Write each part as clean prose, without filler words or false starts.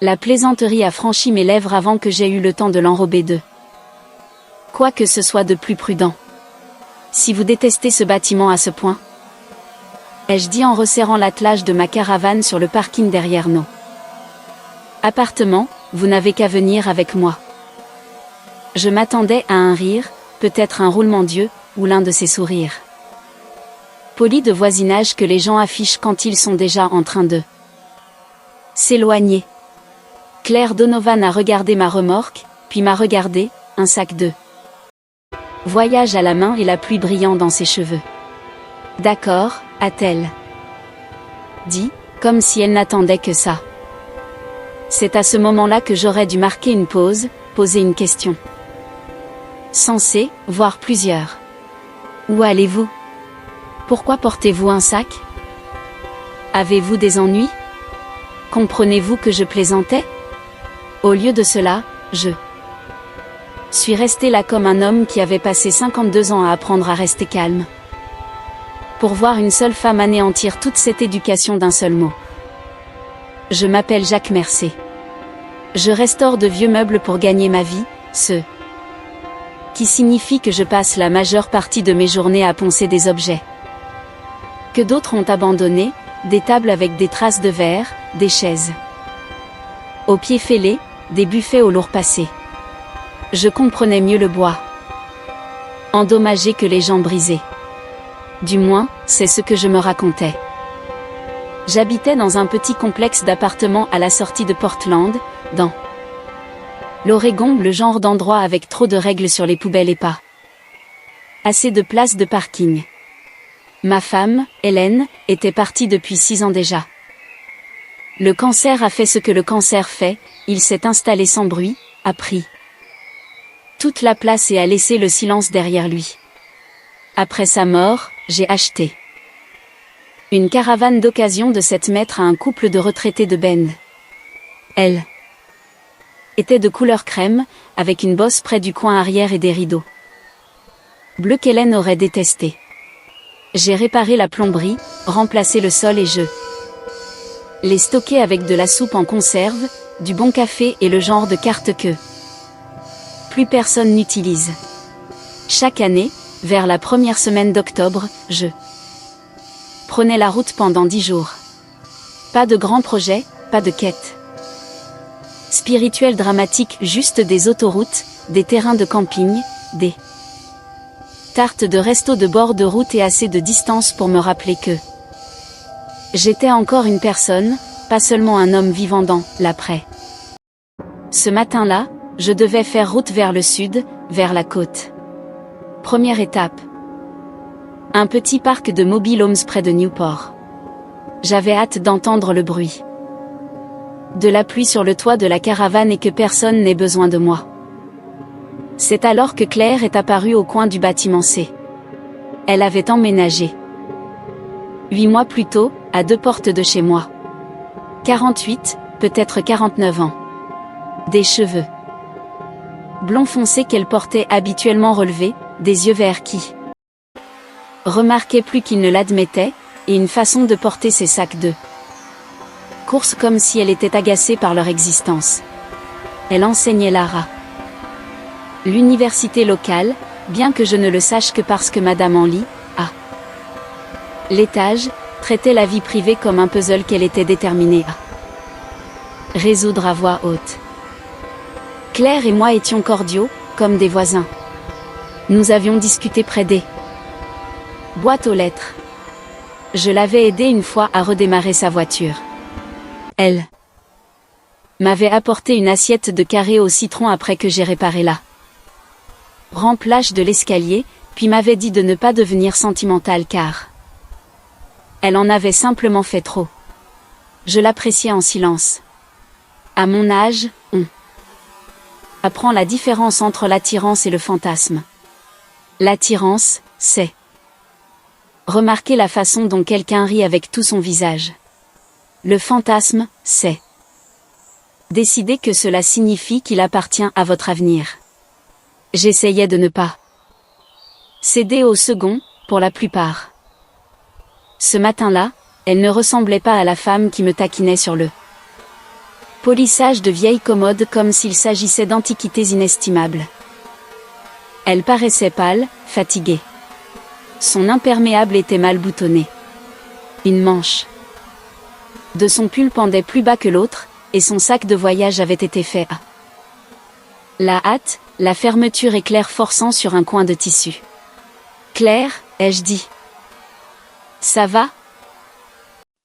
La plaisanterie a franchi mes lèvres avant que j'aie eu le temps de l'enrober de quoi que ce soit de plus prudent. Si vous détestez ce bâtiment à ce point, ai-je dit en resserrant l'attelage de ma caravane sur le parking derrière nos appartements, vous n'avez qu'à venir avec moi. Je m'attendais à un rire, peut-être un roulement d'yeux, ou l'un de ces sourires polis de voisinage que les gens affichent quand ils sont déjà en train de s'éloigner. Claire Donovan a regardé ma remorque, puis m'a regardé, un sac de voyage à la main et la pluie brillant dans ses cheveux. D'accord, a-t-elle dit, comme si elle n'attendait que ça. C'est à ce moment-là que j'aurais dû marquer une pause, poser une question. Censé, voire plusieurs. Où allez-vous? Pourquoi portez-vous un sac? Avez-vous des ennuis? Comprenez-vous que je plaisantais? Au lieu de cela, je suis resté là comme un homme qui avait passé 52 ans à apprendre à rester calme. Pour voir une seule femme anéantir toute cette éducation d'un seul mot. Je m'appelle Jacques Mercé. Je restaure de vieux meubles pour gagner ma vie, ce qui signifie que je passe la majeure partie de mes journées à poncer des objets que d'autres ont abandonnés, des tables avec des traces de verre, des chaises aux pieds fêlés, des buffets aux lourds passés. Je comprenais mieux le bois endommagé que les gens brisés. Du moins, c'est ce que je me racontais. J'habitais dans un petit complexe d'appartements à la sortie de Portland, dans l'Oregon, le genre d'endroit avec trop de règles sur les poubelles et pas assez de places de parking. Ma femme, Hélène, était partie depuis 6 ans déjà. Le cancer a fait ce que le cancer fait, il s'est installé sans bruit, a pris toute la place et a laissé le silence derrière lui. Après sa mort, j'ai acheté une caravane d'occasion de 7 mètres à un couple de retraités de Bend. Elle était de couleur crème, avec une bosse près du coin arrière et des rideaux bleus qu'Hélène aurait détesté. J'ai réparé la plomberie, remplacé le sol et je l'ai stocké avec de la soupe en conserve, du bon café et le genre de carte que plus personne n'utilise. Chaque année, vers la première semaine d'octobre, je prenais la route pendant 10 jours. Pas de grands projets, pas de quête spirituelle dramatique, juste des autoroutes, des terrains de camping, des tartes de resto de bord de route et assez de distance pour me rappeler que j'étais encore une personne, pas seulement un homme vivant dans l'après. Ce matin-là, je devais faire route vers le sud, vers la côte. Première étape. Un petit parc de mobile homes près de Newport. J'avais hâte d'entendre le bruit de la pluie sur le toit de la caravane et que personne n'ait besoin de moi. C'est alors que Claire est apparue au coin du bâtiment C. Elle avait emménagé 8 mois plus tôt, à 2 portes de chez moi. 48, peut-être 49 ans. Des cheveux blonds foncés qu'elle portait habituellement relevés, des yeux verts qui remarquaient plus qu'ils ne l'admettaient, et une façon de porter ses sacs de course comme si elle était agacée par leur existence. Elle enseignait l'art à l'université locale, bien que je ne le sache que parce que Madame Henley, à l'étage, traitait la vie privée comme un puzzle qu'elle était déterminée à résoudre à voix haute. Claire et moi étions cordiaux, comme des voisins. Nous avions discuté près des boîtes aux lettres. Je l'avais aidée une fois à redémarrer sa voiture. Elle m'avait apporté une assiette de carré au citron après que j'ai réparé la remplage de l'escalier, puis m'avait dit de ne pas devenir sentimentale car elle en avait simplement fait trop. Je l'appréciais en silence. À mon âge, on apprend la différence entre l'attirance et le fantasme. L'attirance, c'est remarquer la façon dont quelqu'un rit avec tout son visage. Le fantasme, c'est décider que cela signifie qu'il appartient à votre avenir. J'essayais de ne pas céder au second, pour la plupart. Ce matin-là, elle ne ressemblait pas à la femme qui me taquinait sur le Polissage de vieilles commodes comme s'il s'agissait d'antiquités inestimables. Elle paraissait pâle, fatiguée. Son imperméable était mal boutonné. Une manche de son pull pendait plus bas que l'autre, et son sac de voyage avait été fait à la hâte, la fermeture éclair forçant sur un coin de tissu. « Claire, ai-je dit. Ça va ?»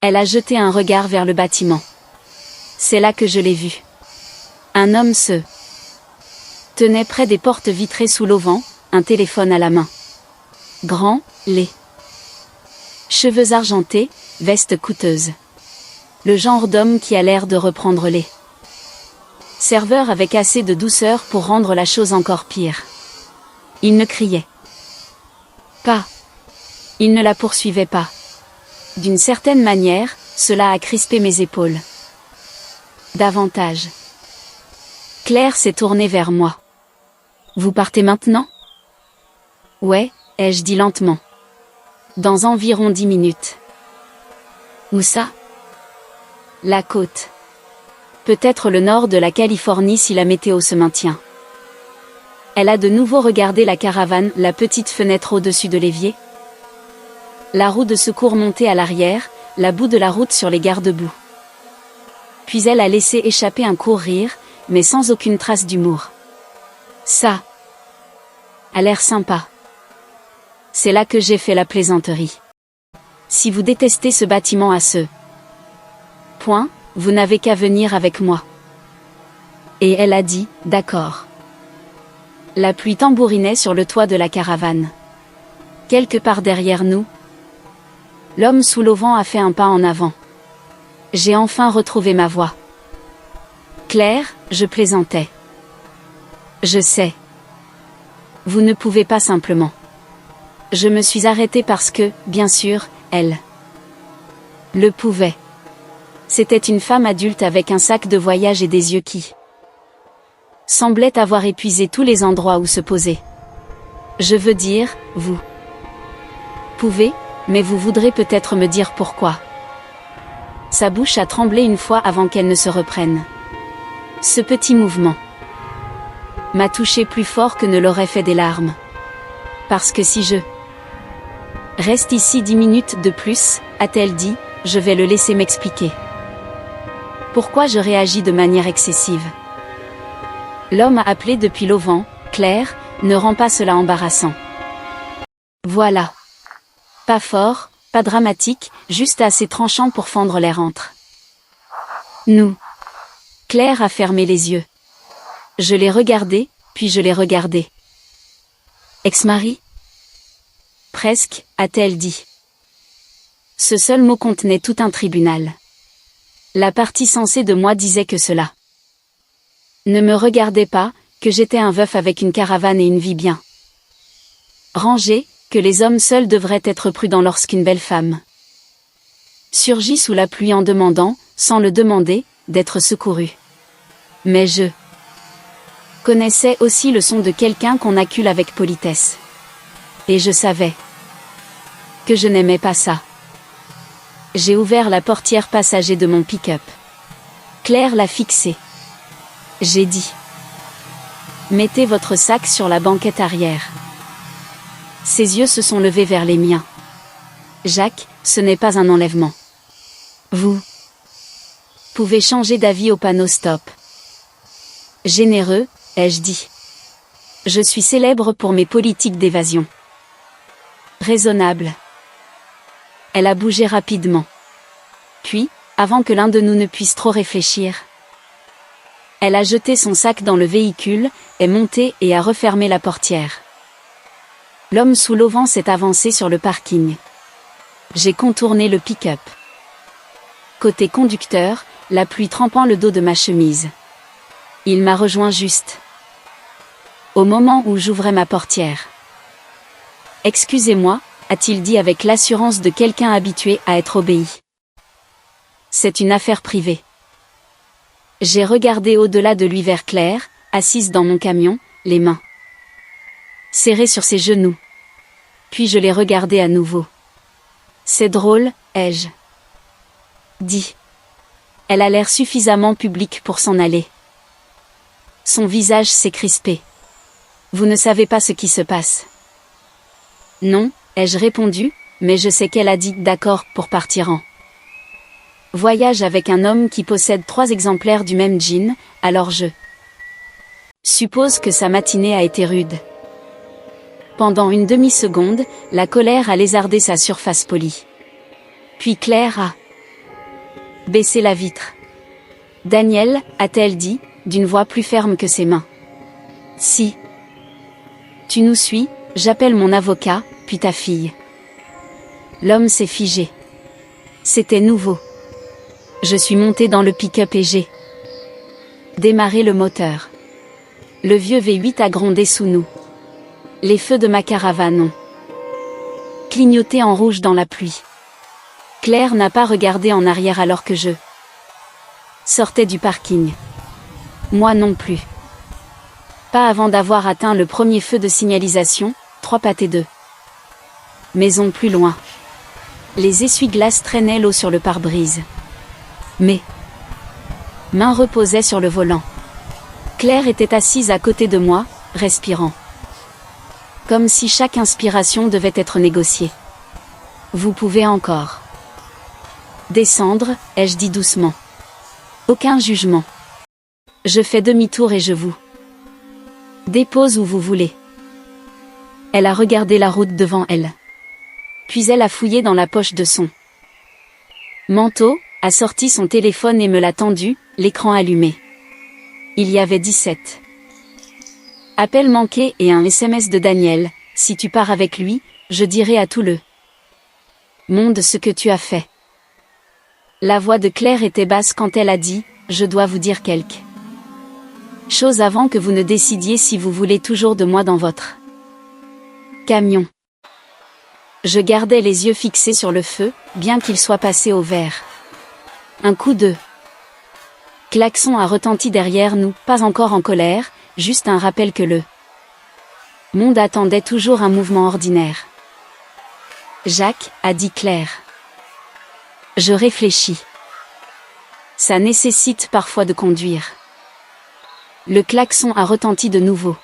Elle a jeté un regard vers le bâtiment. C'est là que je l'ai vu. Un homme se tenait près des portes vitrées sous l'auvent, un téléphone à la main. Grand, laid. Cheveux argentés, veste coûteuse. Le genre d'homme qui a l'air de reprendre les serveurs avec assez de douceur pour rendre la chose encore pire. Il ne criait pas. Il ne la poursuivait pas. D'une certaine manière, cela a crispé mes épaules. Davantage. Claire s'est tournée vers moi. Vous partez maintenant ? Ouais, ai-je dit lentement. Dans environ 10 minutes. Où ça ? La côte. Peut-être le nord de la Californie si la météo se maintient. Elle a de nouveau regardé la caravane, la petite fenêtre au-dessus de l'évier. La roue de secours montée à l'arrière, la boue de la route sur les garde-boue. Puis elle a laissé échapper un court rire, mais sans aucune trace d'humour. Ça a l'air sympa. C'est là que j'ai fait la plaisanterie. Si vous détestez ce bâtiment à ce point, vous n'avez qu'à venir avec moi. Et elle a dit, d'accord. La pluie tambourinait sur le toit de la caravane. Quelque part derrière nous, l'homme sous l'auvent a fait un pas en avant. J'ai enfin retrouvé ma voix. Claire, je plaisantais. Je sais. Vous ne pouvez pas simplement. Je me suis arrêtée parce que, bien sûr, elle le pouvait. C'était une femme adulte avec un sac de voyage et des yeux qui semblaient avoir épuisé tous les endroits où se poser. Je veux dire, vous pouvez, mais vous voudrez peut-être me dire pourquoi. Sa bouche a tremblé une fois avant qu'elle ne se reprenne. Ce petit mouvement m'a touché plus fort que ne l'auraient fait des larmes. Parce que si je reste ici 10 minutes de plus, a-t-elle dit, je vais le laisser m'expliquer. Pourquoi je réagis de manière excessive. L'homme a appelé depuis l'auvent, Claire, ne rend pas cela embarrassant. Voilà. Pas fort, pas dramatique, juste assez tranchant pour fendre l'air entre nous. Claire a fermé les yeux. Je l'ai regardé, puis je l'ai regardé. Ex-mari ? Presque, a-t-elle dit. Ce seul mot contenait tout un tribunal. La partie sensée de moi disait que cela ne me regardait pas, que j'étais un veuf avec une caravane et une vie bien rangée, que les hommes seuls devraient être prudents lorsqu'une belle femme surgit sous la pluie en demandant, sans le demander, d'être secourue. Mais je connaissais aussi le son de quelqu'un qu'on accule avec politesse. Et je savais que je n'aimais pas ça. J'ai ouvert la portière passager de mon pick-up. Claire l'a fixé. J'ai dit. Mettez votre sac sur la banquette arrière. Ses yeux se sont levés vers les miens. Jacques, ce n'est pas un enlèvement. Vous pouvez changer d'avis au panneau stop. Généreux, ai-je dit. Je suis célèbre pour mes politiques d'évasion. Raisonnable. Elle a bougé rapidement. Puis, avant que l'un de nous ne puisse trop réfléchir, elle a jeté son sac dans le véhicule, est montée et a refermé la portière. L'homme sous l'auvent s'est avancé sur le parking. J'ai contourné le pick-up. Côté conducteur, la pluie trempant le dos de ma chemise. Il m'a rejoint juste au moment où j'ouvrais ma portière. Excusez-moi, a-t-il dit avec l'assurance de quelqu'un habitué à être obéi. C'est une affaire privée. J'ai regardé au-delà de lui vers Claire, assise dans mon camion, les mains serrées sur ses genoux. Puis je l'ai regardée à nouveau. C'est drôle, ai-je dit. Elle a l'air suffisamment publique pour s'en aller. Son visage s'est crispé. Vous ne savez pas ce qui se passe. Non, ai-je répondu, mais je sais qu'elle a dit d'accord pour partir en voyage avec un homme qui possède 3 exemplaires du même jean, alors je suppose que sa matinée a été rude. Pendant une demi-seconde, la colère a lézardé sa surface polie. Puis Claire a baissé la vitre. Daniel, a-t-elle dit, d'une voix plus ferme que ses mains. Si tu nous suis, j'appelle mon avocat, puis ta fille. L'homme s'est figé. C'était nouveau. Je suis monté dans le pick-up et j'ai démarré le moteur. Le vieux V8 a grondé sous nous. Les feux de ma caravane ont clignoté en rouge dans la pluie. Claire n'a pas regardé en arrière alors que je sortais du parking. Moi non plus. Pas avant d'avoir atteint le premier feu de signalisation, 3 pâtés de maison plus loin. Les essuie-glaces traînaient l'eau sur le pare-brise. Mes mains reposaient sur le volant. Claire était assise à côté de moi, respirant. Comme si chaque inspiration devait être négociée. Vous pouvez encore descendre, ai-je dit doucement. Aucun jugement. Je fais demi-tour et je vous dépose où vous voulez. Elle a regardé la route devant elle. Puis elle a fouillé dans la poche de son manteau, a sorti son téléphone et me l'a tendu, l'écran allumé. Il y avait 17 appels manqués et un SMS de Daniel. Si tu pars avec lui, je dirai à tout le monde ce que tu as fait. La voix de Claire était basse quand elle a dit, je dois vous dire quelque chose avant que vous ne décidiez si vous voulez toujours de moi dans votre camion. Je gardais les yeux fixés sur le feu, bien qu'il soit passé au vert. Un coup de klaxon a retenti derrière nous, pas encore en colère, juste un rappel que le monde attendait toujours un mouvement ordinaire. Jacques, a dit Claire. Je réfléchis. Ça nécessite parfois de conduire. Le klaxon a retenti de nouveau.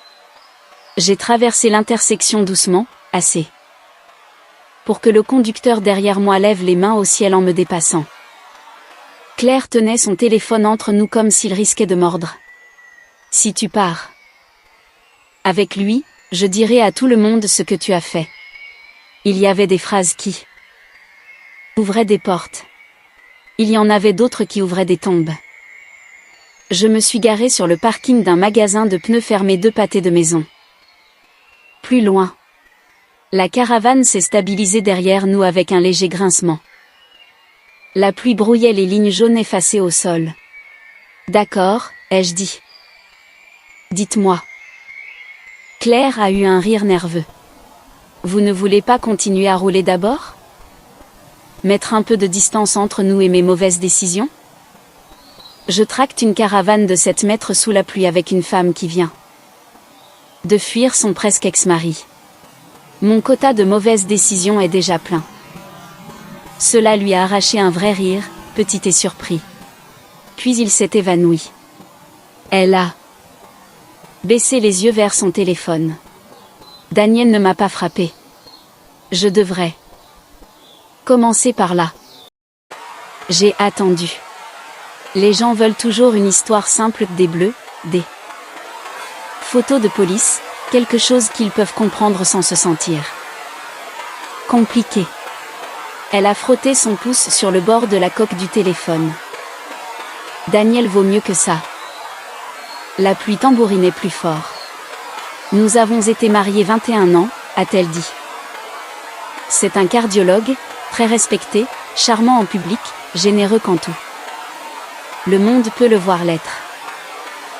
J'ai traversé l'intersection doucement, assez pour que le conducteur derrière moi lève les mains au ciel en me dépassant. Claire tenait son téléphone entre nous comme s'il risquait de mordre. Si tu pars avec lui, je dirai à tout le monde ce que tu as fait. Il y avait des phrases qui ouvraient des portes. Il y en avait d'autres qui ouvraient des tombes. Je me suis garé sur le parking d'un magasin de pneus fermé 2 pâtés de maison. Plus loin. La caravane s'est stabilisée derrière nous avec un léger grincement. La pluie brouillait les lignes jaunes effacées au sol. D'accord, ai-je dit. Dites-moi. Claire a eu un rire nerveux. Vous ne voulez pas continuer à rouler d'abord? Mettre un peu de distance entre nous et mes mauvaises décisions? Je tracte une caravane de 7 mètres sous la pluie avec une femme qui vient de fuir son presque ex-mari. Mon quota de mauvaises décisions est déjà plein. Cela lui a arraché un vrai rire, petit et surpris. Puis il s'est évanoui. Elle a baissé les yeux vers son téléphone. Daniel ne m'a pas frappé. Je devrais commencer par là. J'ai attendu. Les gens veulent toujours une histoire simple, des bleus, des photos de police, quelque chose qu'ils peuvent comprendre sans se sentir compliqué. Elle a frotté son pouce sur le bord de la coque du téléphone. Daniel vaut mieux que ça. La pluie tambourinait plus fort. Nous avons été mariés 21 ans, a-t-elle dit. C'est un cardiologue, très respecté, charmant en public, généreux qu'en tout. Le monde peut le voir l'être.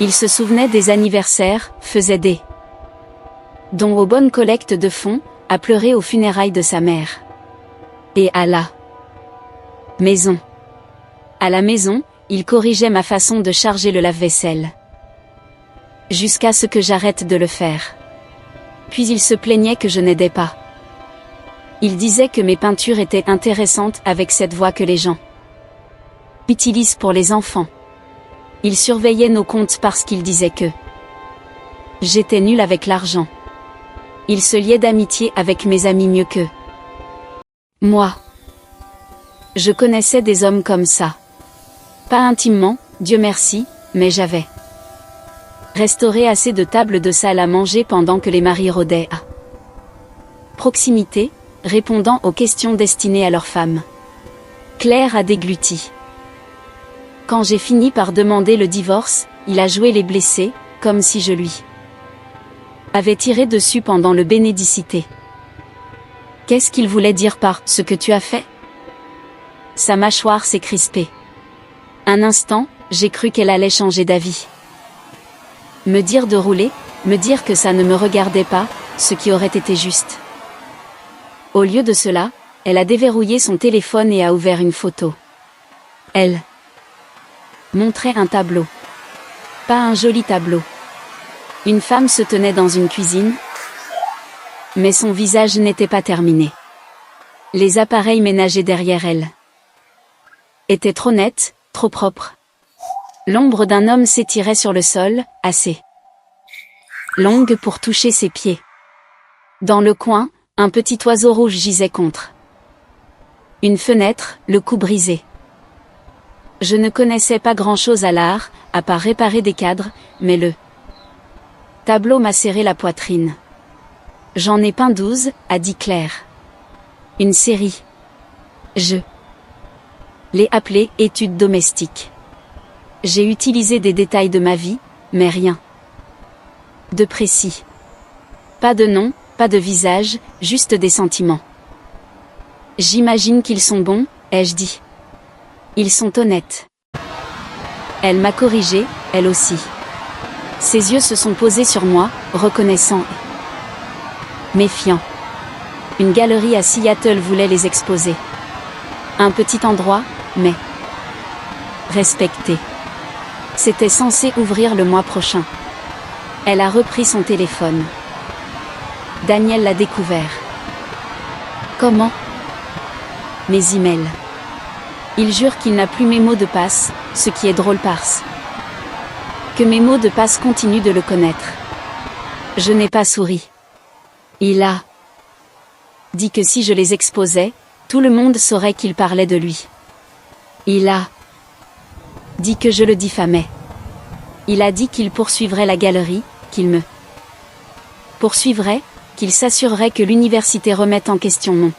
Il se souvenait des anniversaires, faisait des dont aux bonnes collectes de fonds, a pleuré aux funérailles de sa mère. Et à la maison. À la maison, il corrigeait ma façon de charger le lave-vaisselle. Jusqu'à ce que j'arrête de le faire. Puis il se plaignait que je n'aidais pas. Il disait que mes peintures étaient intéressantes avec cette voix que les gens Utilise pour les enfants. Il surveillait nos comptes parce qu'il disait que j'étais nul avec l'argent. Il se liait d'amitié avec mes amis mieux que moi. Je connaissais des hommes comme ça. Pas intimement, Dieu merci, mais j'avais restauré assez de tables de salle à manger pendant que les maris rôdaient à proximité, répondant aux questions destinées à leurs femmes. Claire a dégluti. Quand j'ai fini par demander le divorce, il a joué les blessés, comme si je lui avais tiré dessus pendant le bénédicité. Qu'est-ce qu'il voulait dire par « ce que tu as fait » ? Sa mâchoire s'est crispée. Un instant, j'ai cru qu'elle allait changer d'avis. Me dire de rouler, me dire que ça ne me regardait pas, ce qui aurait été juste. Au lieu de cela, elle a déverrouillé son téléphone et a ouvert une photo. Elle montrait un tableau. Pas un joli tableau. Une femme se tenait dans une cuisine, mais son visage n'était pas terminé. Les appareils ménagers derrière elle étaient trop nets, trop propres. L'ombre d'un homme s'étirait sur le sol, assez longue pour toucher ses pieds. Dans le coin, un petit oiseau rouge gisait contre une fenêtre, le cou brisé. Je ne connaissais pas grand-chose à l'art, à part réparer des cadres, mais le tableau m'a serré la poitrine. J'en ai peint 12, a dit Claire. Une série. Je l'ai appelée « Études domestiques ». J'ai utilisé des détails de ma vie, mais rien de précis. Pas de nom, pas de visage, juste des sentiments. J'imagine qu'ils sont bons, ai-je dit. Ils sont honnêtes. Elle m'a corrigé, elle aussi. Ses yeux se sont posés sur moi, reconnaissants et méfiants. Une galerie à Seattle voulait les exposer. Un petit endroit, mais respecté. C'était censé ouvrir le mois prochain. Elle a repris son téléphone. Daniel l'a découvert. Comment ? Mes emails. Il jure qu'il n'a plus mes mots de passe, ce qui est drôle parce que mes mots de passe continuent de le connaître. Je n'ai pas souri. Il a dit que si je les exposais, tout le monde saurait qu'il parlait de lui. Il a dit que je le diffamais. Il a dit qu'il poursuivrait la galerie, qu'il me poursuivrait, qu'il s'assurerait que l'université remette en question mon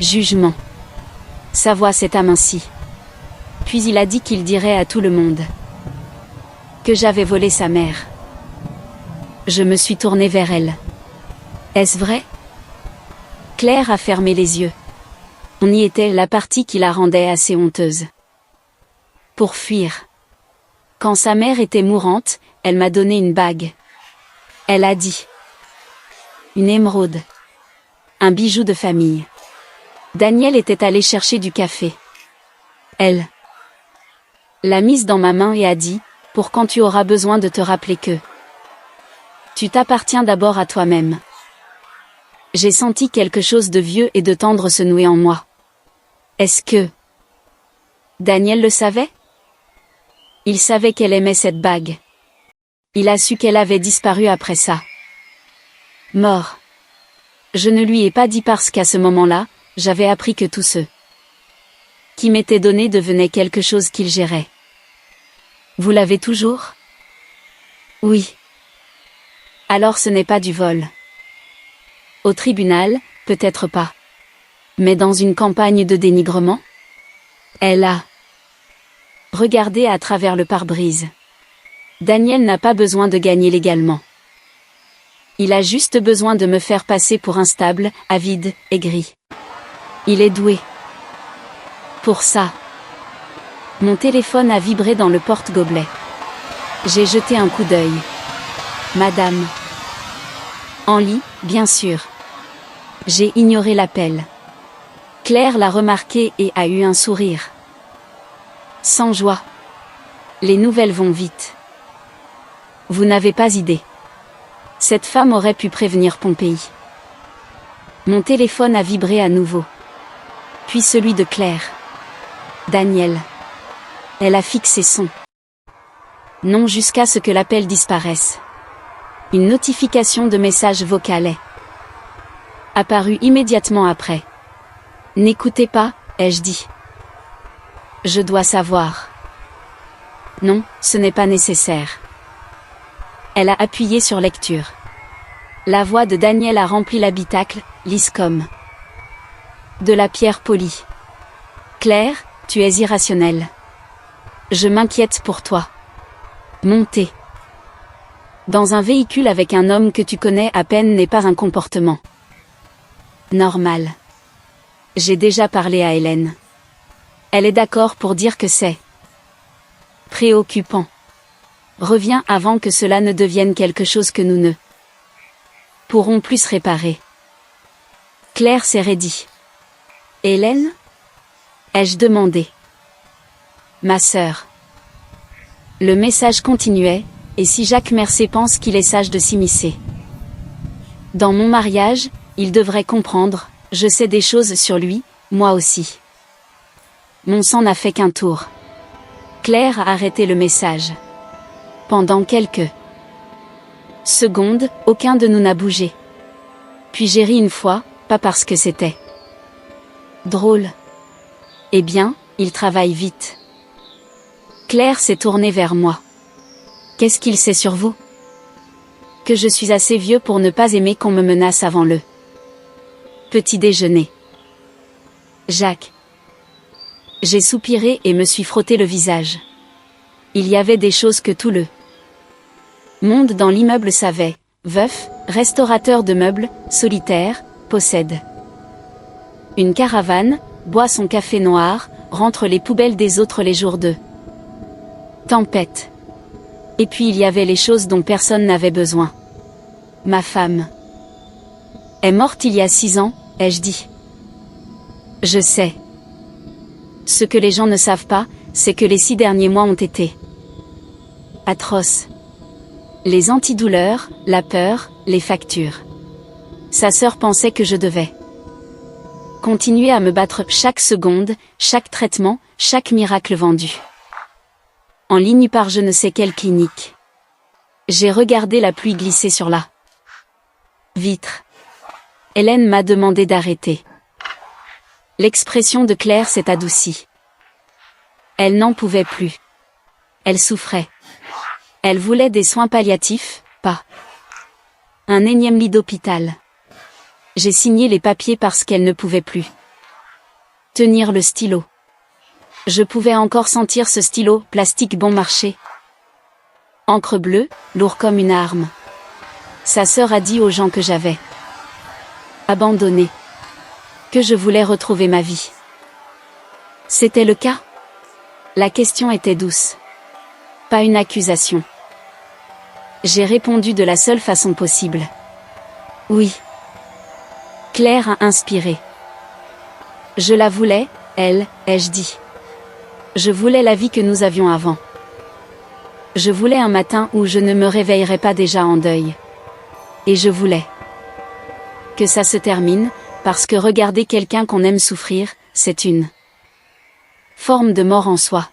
jugement. Sa voix s'est amincie. Puis il a dit qu'il dirait à tout le monde que j'avais volé sa mère. Je me suis tournée vers elle. Est-ce vrai ? Claire a fermé les yeux. On y était, la partie qui la rendait assez honteuse. Pour fuir. Quand sa mère était mourante, elle m'a donné une bague. Elle a dit. Une émeraude. Un bijou de famille. Daniel était allé chercher du café. Elle l'a mise dans ma main et a dit, pour quand tu auras besoin de te rappeler que tu t'appartiens d'abord à toi-même. J'ai senti quelque chose de vieux et de tendre se nouer en moi. Est-ce que Daniel le savait ? Il savait qu'elle aimait cette bague. Il a su qu'elle avait disparu après ça. Mort. Je ne lui ai pas dit parce qu'à ce moment-là, j'avais appris que tout ce qui m'était donné devenait quelque chose qu'il gérait. Vous l'avez toujours ? Oui. Alors ce n'est pas du vol. Au tribunal, peut-être pas. Mais dans une campagne de dénigrement ? Elle a regardé à travers le pare-brise. Daniel n'a pas besoin de gagner légalement. Il a juste besoin de me faire passer pour instable, avide, aigri. Il est doué. Pour ça. Mon téléphone a vibré dans le porte-gobelet. J'ai jeté un coup d'œil. Madame. En lit, bien sûr. J'ai ignoré l'appel. Claire l'a remarqué et a eu un sourire. Sans joie. Les nouvelles vont vite. Vous n'avez pas idée. Cette femme aurait pu prévenir Pompéi. Mon téléphone a vibré à nouveau. Puis celui de Claire. Daniel. Elle a fixé son nom jusqu'à ce que l'appel disparaisse. Une notification de message vocal est apparue immédiatement après. N'écoutez pas, ai-je dit. Je dois savoir. Non, ce n'est pas nécessaire. Elle a appuyé sur lecture. La voix de Daniel a rempli l'habitacle, lisse comme de la pierre polie. Claire, tu es irrationnelle. Je m'inquiète pour toi. Monter dans un véhicule avec un homme que tu connais à peine n'est pas un comportement normal. J'ai déjà parlé à Hélène. Elle est d'accord pour dire que c'est préoccupant. Reviens avant que cela ne devienne quelque chose que nous ne pourrons plus réparer. Claire s'est raidie. Hélène? Ai-je demandé. Ma sœur. Le message continuait, et si Jacques Mercier pense qu'il est sage de s'immiscer dans mon mariage, il devrait comprendre, je sais des choses sur lui, moi aussi. Mon sang n'a fait qu'un tour. Claire a arrêté le message. Pendant quelques secondes, aucun de nous n'a bougé. Puis j'ai ri une fois, pas parce que c'était drôle. Eh bien, il travaille vite. Claire s'est tournée vers moi. Qu'est-ce qu'il sait sur vous? Que je suis assez vieux pour ne pas aimer qu'on me menace avant le petit déjeuner. Jacques. J'ai soupiré et me suis frotté le visage. Il y avait des choses que tout le monde dans l'immeuble savait. Veuf, restaurateur de meubles, solitaire, possède une caravane, boit son café noir, rentre les poubelles des autres les jours de tempête. Et puis il y avait les choses dont personne n'avait besoin. Ma femme est morte il y a 6 ans, ai-je dit. Je sais. Ce que les gens ne savent pas, c'est que les 6 derniers mois ont été atroces. Les antidouleurs, la peur, les factures. Sa sœur pensait que je devais continuer à me battre chaque seconde, chaque traitement, chaque miracle vendu en ligne par je ne sais quelle clinique. J'ai regardé la pluie glisser sur la vitre. Hélène m'a demandé d'arrêter. L'expression de Claire s'est adoucie. Elle n'en pouvait plus. Elle souffrait. Elle voulait des soins palliatifs, pas un énième lit d'hôpital. J'ai signé les papiers parce qu'elle ne pouvait plus tenir le stylo. Je pouvais encore sentir ce stylo, plastique bon marché. Encre bleue, lourd comme une arme. Sa sœur a dit aux gens que j'avais abandonné. Que je voulais retrouver ma vie. C'était le cas? La question était douce. Pas une accusation. J'ai répondu de la seule façon possible. Oui. Claire a inspiré. Je la voulais, elle, ai-je dit. Je voulais la vie que nous avions avant. Je voulais un matin où je ne me réveillerais pas déjà en deuil. Et je voulais que ça se termine, parce que regarder quelqu'un qu'on aime souffrir, c'est une forme de mort en soi.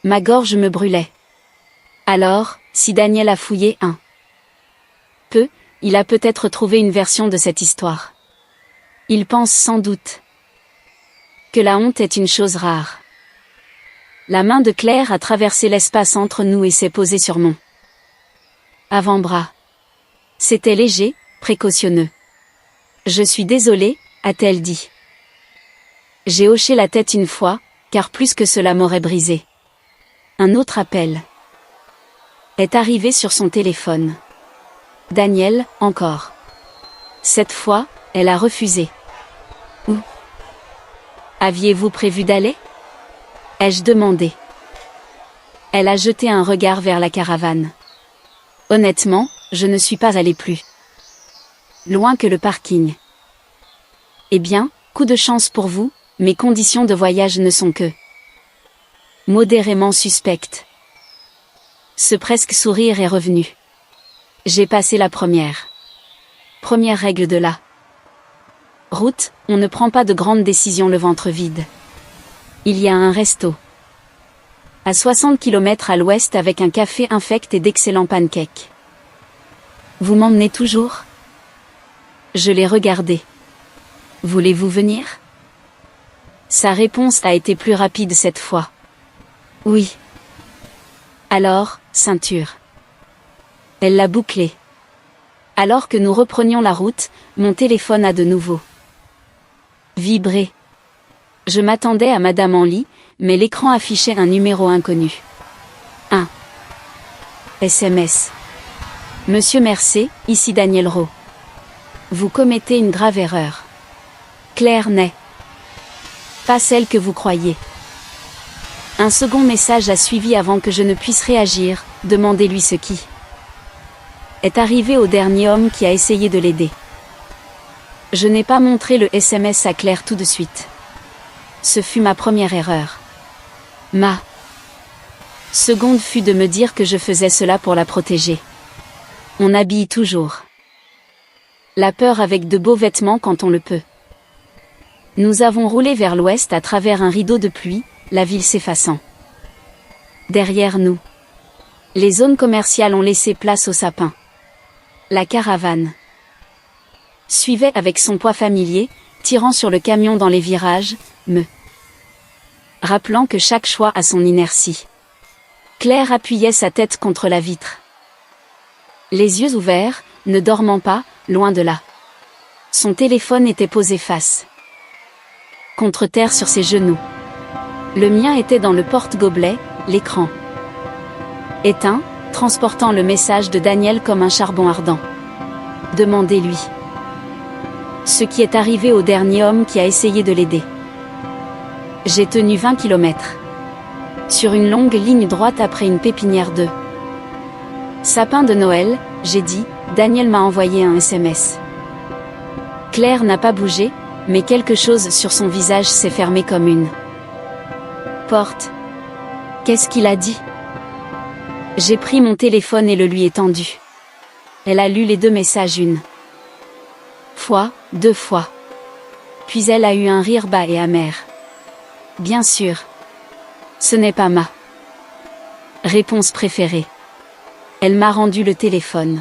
Ma gorge me brûlait. Alors, si Daniel a fouillé un peu, il a peut-être trouvé une version de cette histoire. Il pense sans doute que la honte est une chose rare. La main de Claire a traversé l'espace entre nous et s'est posée sur mon avant-bras. C'était léger, précautionneux. Je suis désolée, a-t-elle dit. J'ai hoché la tête une fois, car plus que cela m'aurait brisé. Un autre appel est arrivé sur son téléphone. Daniel, encore. Cette fois, elle a refusé. Où aviez-vous prévu d'aller? Ai-je demandé. Elle a jeté un regard vers la caravane. Honnêtement, je ne suis pas allée plus loin que le parking. Eh bien, coup de chance pour vous, mes conditions de voyage ne sont que modérément suspectes. Ce presque sourire est revenu. J'ai passé la première règle de la route, on ne prend pas de grandes décisions le ventre vide. Il y a un resto. À 60 km à l'ouest avec un café infect et d'excellents pancakes. Vous m'emmenez toujours ? Je l'ai regardé. Voulez-vous venir ? Sa réponse a été plus rapide cette fois. Oui. Alors, ceinture. Elle l'a bouclé. Alors que nous reprenions la route, mon téléphone a de nouveau vibré. Je m'attendais à Madame en lit, mais l'écran affichait un numéro inconnu. Un SMS. Monsieur Mercé, ici Daniel Rowe. Vous commettez une grave erreur. Claire n'est pas celle que vous croyez. Un second message a suivi avant que je ne puisse réagir. Demandez-lui ce qui est arrivé au dernier homme qui a essayé de l'aider. Je n'ai pas montré le SMS à Claire tout de suite. Ce fut ma première erreur. Ma seconde fut de me dire que je faisais cela pour la protéger. On habille toujours la peur avec de beaux vêtements quand on le peut. Nous avons roulé vers l'ouest à travers un rideau de pluie, la ville s'effaçant. Derrière nous, les zones commerciales ont laissé place aux sapins. La caravane suivait avec son poids familier, tirant sur le camion dans les virages, me rappelant que chaque choix a son inertie. Claire appuyait sa tête contre la vitre. Les yeux ouverts, ne dormant pas, loin de là. Son téléphone était posé face contre terre sur ses genoux. Le mien était dans le porte-gobelet, l'écran éteint, transportant le message de Daniel comme un charbon ardent. Demandez-lui ce qui est arrivé au dernier homme qui a essayé de l'aider. J'ai tenu 20 km. Sur une longue ligne droite après une pépinière de sapin de Noël, j'ai dit, Daniel m'a envoyé un SMS. Claire n'a pas bougé, mais quelque chose sur son visage s'est fermé comme une porte. Qu'est-ce qu'il a dit ? J'ai pris mon téléphone et le lui ai tendu. Elle a lu les deux messages une fois, deux fois. Puis elle a eu un rire bas et amer. Bien sûr. Ce n'est pas ma réponse préférée. Elle m'a rendu le téléphone.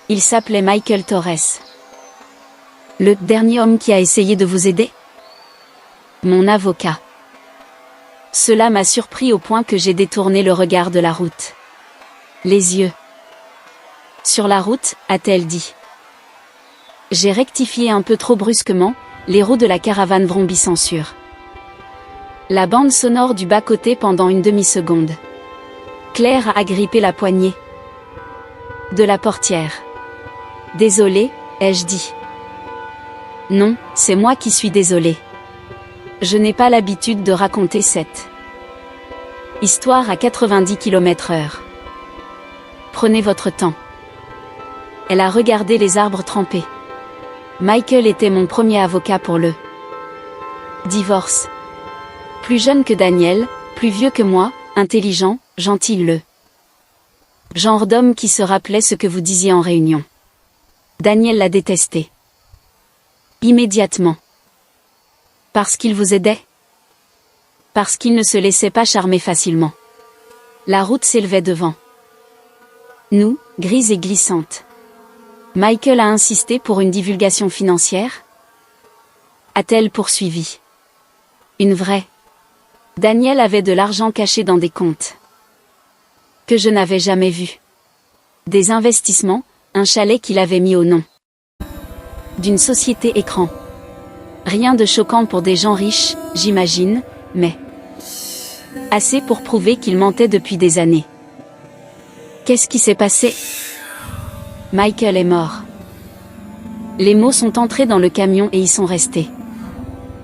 Il s'appelait Michael Torres. Le dernier homme qui a essayé de vous aider ? Mon avocat. Cela m'a surpris au point que j'ai détourné le regard de la route. Les yeux sur la route, a-t-elle dit. J'ai rectifié un peu trop brusquement, les roues de la caravane vrombissant sur la bande sonore du bas-côté pendant une demi-seconde. Claire a agrippé la poignée de la portière. Désolée, ai-je dit. Non, c'est moi qui suis désolée. Je n'ai pas l'habitude de raconter cette histoire à 90 km/h. Prenez votre temps. Elle a regardé les arbres trempés. Michael était mon premier avocat pour le divorce. Plus jeune que Daniel, plus vieux que moi, intelligent, gentil, le genre d'homme qui se rappelait ce que vous disiez en réunion. Daniel l'a détesté. Immédiatement. Parce qu'il vous aidait ? Parce qu'il ne se laissait pas charmer facilement. La route s'élevait devant nous, grise et glissante. Michael a insisté pour une divulgation financière ? A-t-elle poursuivi ? Une vraie. Daniel avait de l'argent caché dans des comptes que je n'avais jamais vus. Des investissements, un chalet qu'il avait mis au nom d'une société écran. Rien de choquant pour des gens riches, j'imagine, mais assez pour prouver qu'il mentait depuis des années. Qu'est-ce qui s'est passé ? Michael est mort. Les mots sont entrés dans le camion et y sont restés.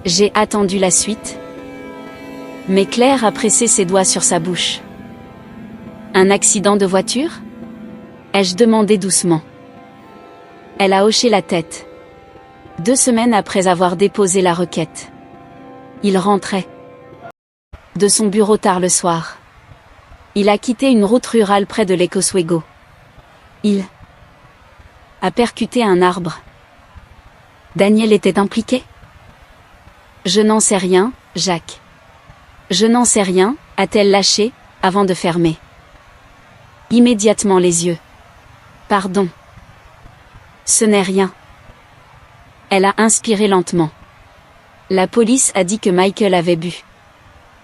J'ai attendu la suite. Mais Claire a pressé ses doigts sur sa bouche. Un accident de voiture ? Ai-je demandé doucement. Elle a hoché la tête. 2 semaines après avoir déposé la requête. Il rentrait de son bureau tard le soir. Il a quitté une route rurale près de Lake Oswego. Il a percuté un arbre. Daniel était impliqué ? Je n'en sais rien, Jacques. Je n'en sais rien, a-t-elle lâché, avant de fermer immédiatement les yeux. Pardon. Ce n'est rien. Elle a inspiré lentement. La police a dit que Michael avait bu.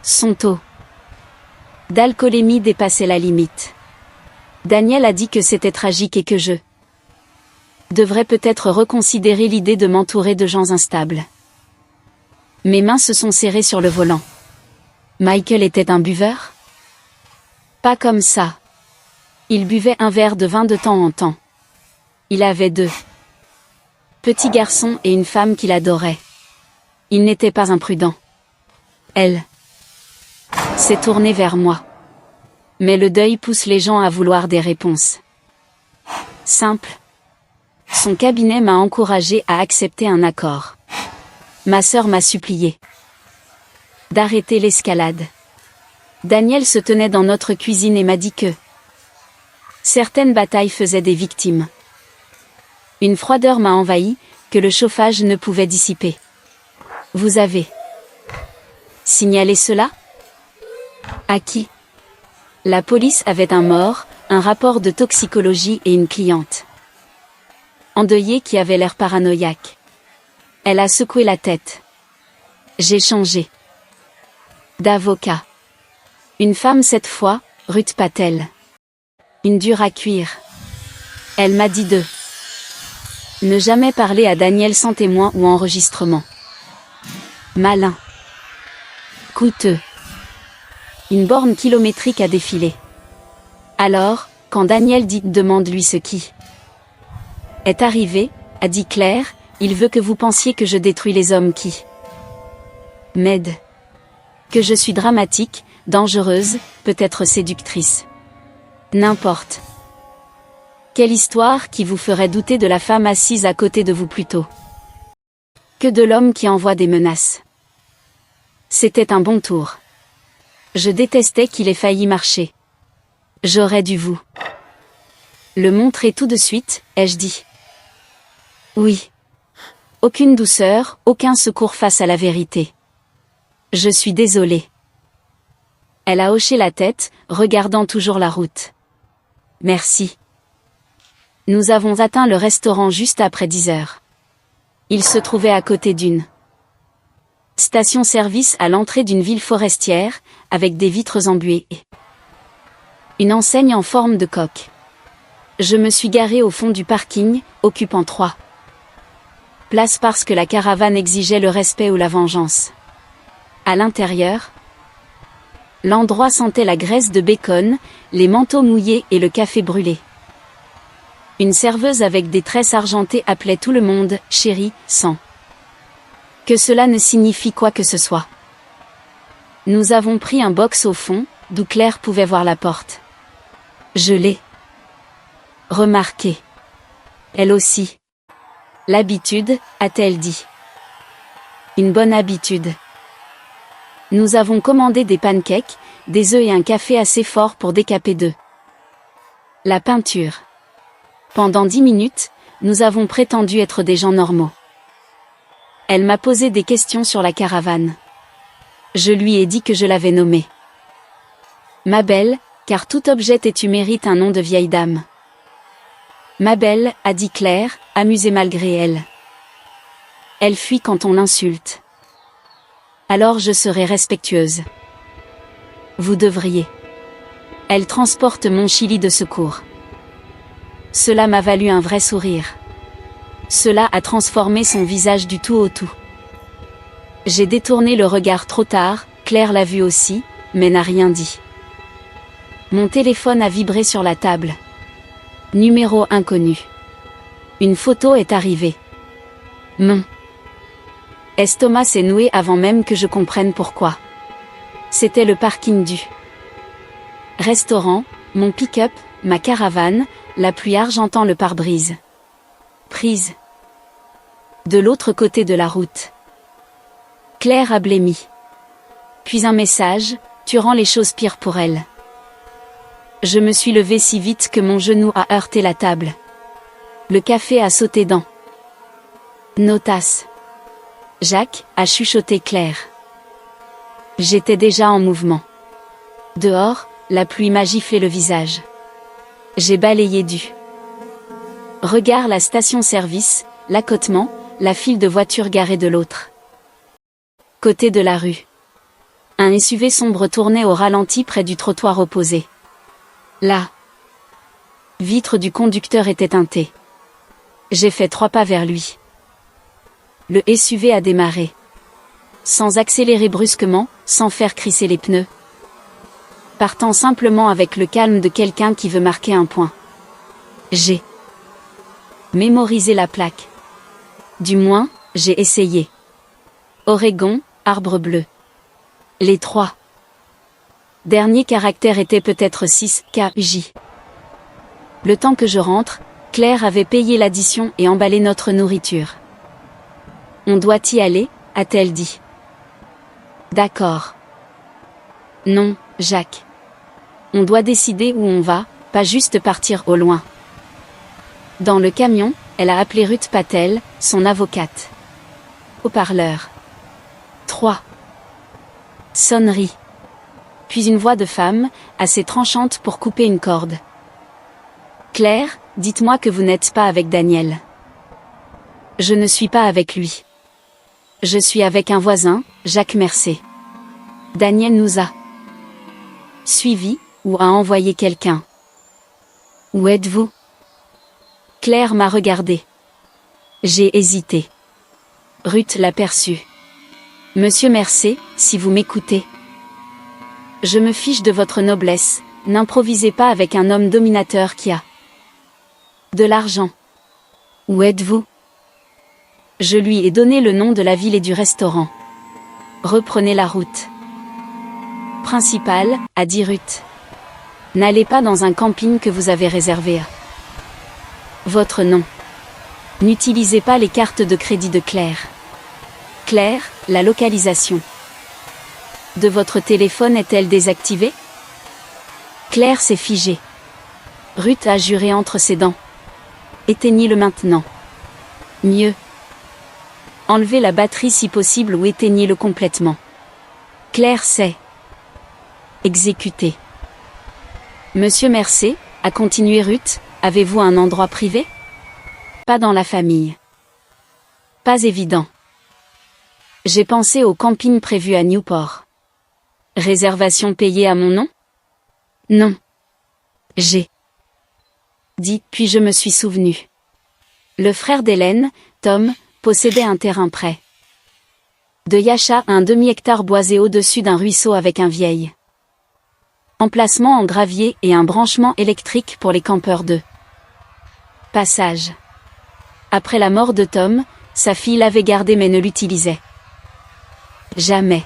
Son taux d'alcoolémie dépassait la limite. Daniel a dit que c'était tragique et que je devrais peut-être reconsidérer l'idée de m'entourer de gens instables. Mes mains se sont serrées sur le volant. Michael était un buveur? Pas comme ça. Il buvait un verre de vin de temps en temps. Il avait 2 petits garçons et une femme qu'il adorait. Il n'était pas imprudent. Elle s'est tournée vers moi. Mais le deuil pousse les gens à vouloir des réponses simples. Son cabinet m'a encouragé à accepter un accord. Ma sœur m'a supplié d'arrêter l'escalade. Daniel se tenait dans notre cuisine et m'a dit que certaines batailles faisaient des victimes. Une froideur m'a envahi, que le chauffage ne pouvait dissiper. Vous avez signalé cela? À qui? La police avait un mort, un rapport de toxicologie et une cliente endeuillée qui avait l'air paranoïaque. Elle a secoué la tête. J'ai changé d'avocat. Une femme cette fois, Ruth Patel. Une dure à cuire. Elle m'a dit de ne jamais parler à Daniel sans témoin ou enregistrement. Malin. Coûteux. Une borne kilométrique a défilé. Alors, quand Daniel dit « demande-lui ce qui est arrivé », a dit Claire, il veut que vous pensiez que je détruis les hommes qui m'aident. Que je suis dramatique, dangereuse, peut-être séductrice. N'importe. Quelle histoire qui vous ferait douter de la femme assise à côté de vous plutôt que de l'homme qui envoie des menaces. C'était un bon tour. Je détestais qu'il ait failli marcher. J'aurais dû vous le montrer tout de suite, ai-je dit. Oui. Aucune douceur, aucun secours face à la vérité. Je suis désolée. Elle a hoché la tête, regardant toujours la route. Merci. Nous avons atteint le restaurant juste après 10 heures. Il se trouvait à côté d'une station-service à l'entrée d'une ville forestière, avec des vitres embuées et une enseigne en forme de coque. Je me suis garée au fond du parking, occupant 3 places parce que la caravane exigeait le respect ou la vengeance. À l'intérieur, l'endroit sentait la graisse de bacon, les manteaux mouillés et le café brûlé. Une serveuse avec des tresses argentées appelait tout le monde « chérie » sans que cela ne signifie quoi que ce soit. Nous avons pris un box au fond, d'où Claire pouvait voir la porte. Je l'ai remarqué. Elle aussi. L'habitude, a-t-elle dit. Une bonne habitude. Nous avons commandé des pancakes, des œufs et un café assez fort pour décaper de la peinture. Pendant 10 minutes, nous avons prétendu être des gens normaux. Elle m'a posé des questions sur la caravane. Je lui ai dit que je l'avais nommée Ma belle, car tout objet têtu mérite un nom de vieille dame. Ma belle, a dit Claire, amusée malgré elle. Elle fuit quand on l'insulte. Alors je serai respectueuse. Vous devriez. Elle transporte mon chili de secours. Cela m'a valu un vrai sourire. Cela a transformé son visage du tout au tout. J'ai détourné le regard trop tard, Claire l'a vu aussi, mais n'a rien dit. Mon téléphone a vibré sur la table. Numéro inconnu. Une photo est arrivée. Mon estomac s'est noué avant même que je comprenne pourquoi. C'était le parking du restaurant, mon pick-up, ma caravane, la pluie argentant le pare-brise. Prise. De l'autre côté de la route. Claire a blêmi. Puis un message, tu rends les choses pires pour elle. Je me suis levée si vite que mon genou a heurté la table. Le café a sauté dans nos tasses. Jacques, a chuchoté Claire. J'étais déjà en mouvement. Dehors, la pluie m'a giflé le visage. J'ai balayé du regard la station-service, l'accotement, la file de voitures garées de l'autre côté de la rue. Un SUV sombre tournait au ralenti près du trottoir opposé. La vitre du conducteur était teintée. J'ai fait 3 pas vers lui. Le SUV a démarré. Sans accélérer brusquement, sans faire crisser les pneus. Partant simplement avec le calme de quelqu'un qui veut marquer un point. J'ai mémorisé la plaque. Du moins, j'ai essayé. Oregon, arbre bleu. Les 3 derniers caractères étaient peut-être 6 KJ. Le temps que je rentre, Claire avait payé l'addition et emballé notre nourriture. On doit y aller, a-t-elle dit. D'accord. Non, Jacques. On doit décider où on va, pas juste partir au loin. Dans le camion, elle a appelé Ruth Patel, son avocate. Haut-parleur. 3. Sonnerie. Puis une voix de femme, assez tranchante pour couper une corde. Claire, dites-moi que vous n'êtes pas avec Daniel. Je ne suis pas avec lui. Je suis avec un voisin, Jacques Mercé. Daniel nous a suivis, ou a envoyé quelqu'un. Où êtes-vous? Claire m'a regardé. J'ai hésité. Ruth l'aperçut. Monsieur Mercé, si vous m'écoutez. Je me fiche de votre noblesse, n'improvisez pas avec un homme dominateur qui a de l'argent. Où êtes-vous? Je lui ai donné le nom de la ville et du restaurant. Reprenez la route principale, a dit Ruth. N'allez pas dans un camping que vous avez réservé à votre nom. N'utilisez pas les cartes de crédit de Claire. Claire, la localisation de votre téléphone est-elle désactivée? Claire s'est figée. Ruth a juré entre ses dents. Éteignez-le maintenant. Mieux. Enlevez la batterie si possible ou éteignez-le complètement. Claire s'est exécutée. Monsieur Mercé, a continué Ruth, avez-vous un endroit privé? Pas dans la famille. Pas évident. J'ai pensé au camping prévu à Newport. Réservation payée à mon nom? Non. J'ai dit, puis je me suis souvenu. Le frère d'Hélène, Tom, possédait un terrain près de Yacha, un demi-hectare boisé au-dessus d'un ruisseau avec un vieil emplacement en gravier et un branchement électrique pour les campeurs de passage. Après la mort de Tom, sa fille l'avait gardé mais ne l'utilisait jamais.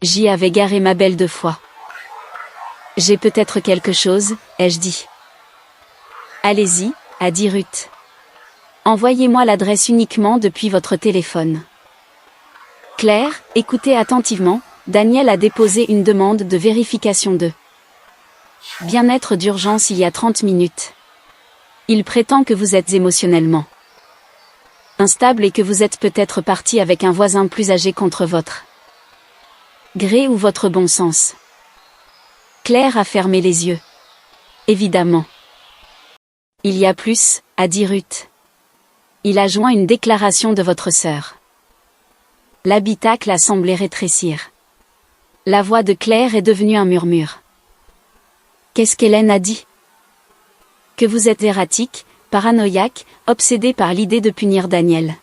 J'y avais garé ma belle 2 fois. J'ai peut-être quelque chose, ai-je dit. Allez-y, a dit Ruth. Envoyez-moi l'adresse uniquement depuis votre téléphone. Claire, écoutez attentivement, Daniel a déposé une demande de vérification de bien-être d'urgence il y a 30 minutes. Il prétend que vous êtes émotionnellement instable et que vous êtes peut-être parti avec un voisin plus âgé contre votre gré ou votre bon sens. Claire a fermé les yeux. Évidemment. Il y a plus, a dit Ruth. Il a joint une déclaration de votre sœur. L'habitacle a semblé rétrécir. La voix de Claire est devenue un murmure. Qu'est-ce qu'Hélène a dit? Que vous êtes erratique, paranoïaque, obsédé par l'idée de punir Daniel.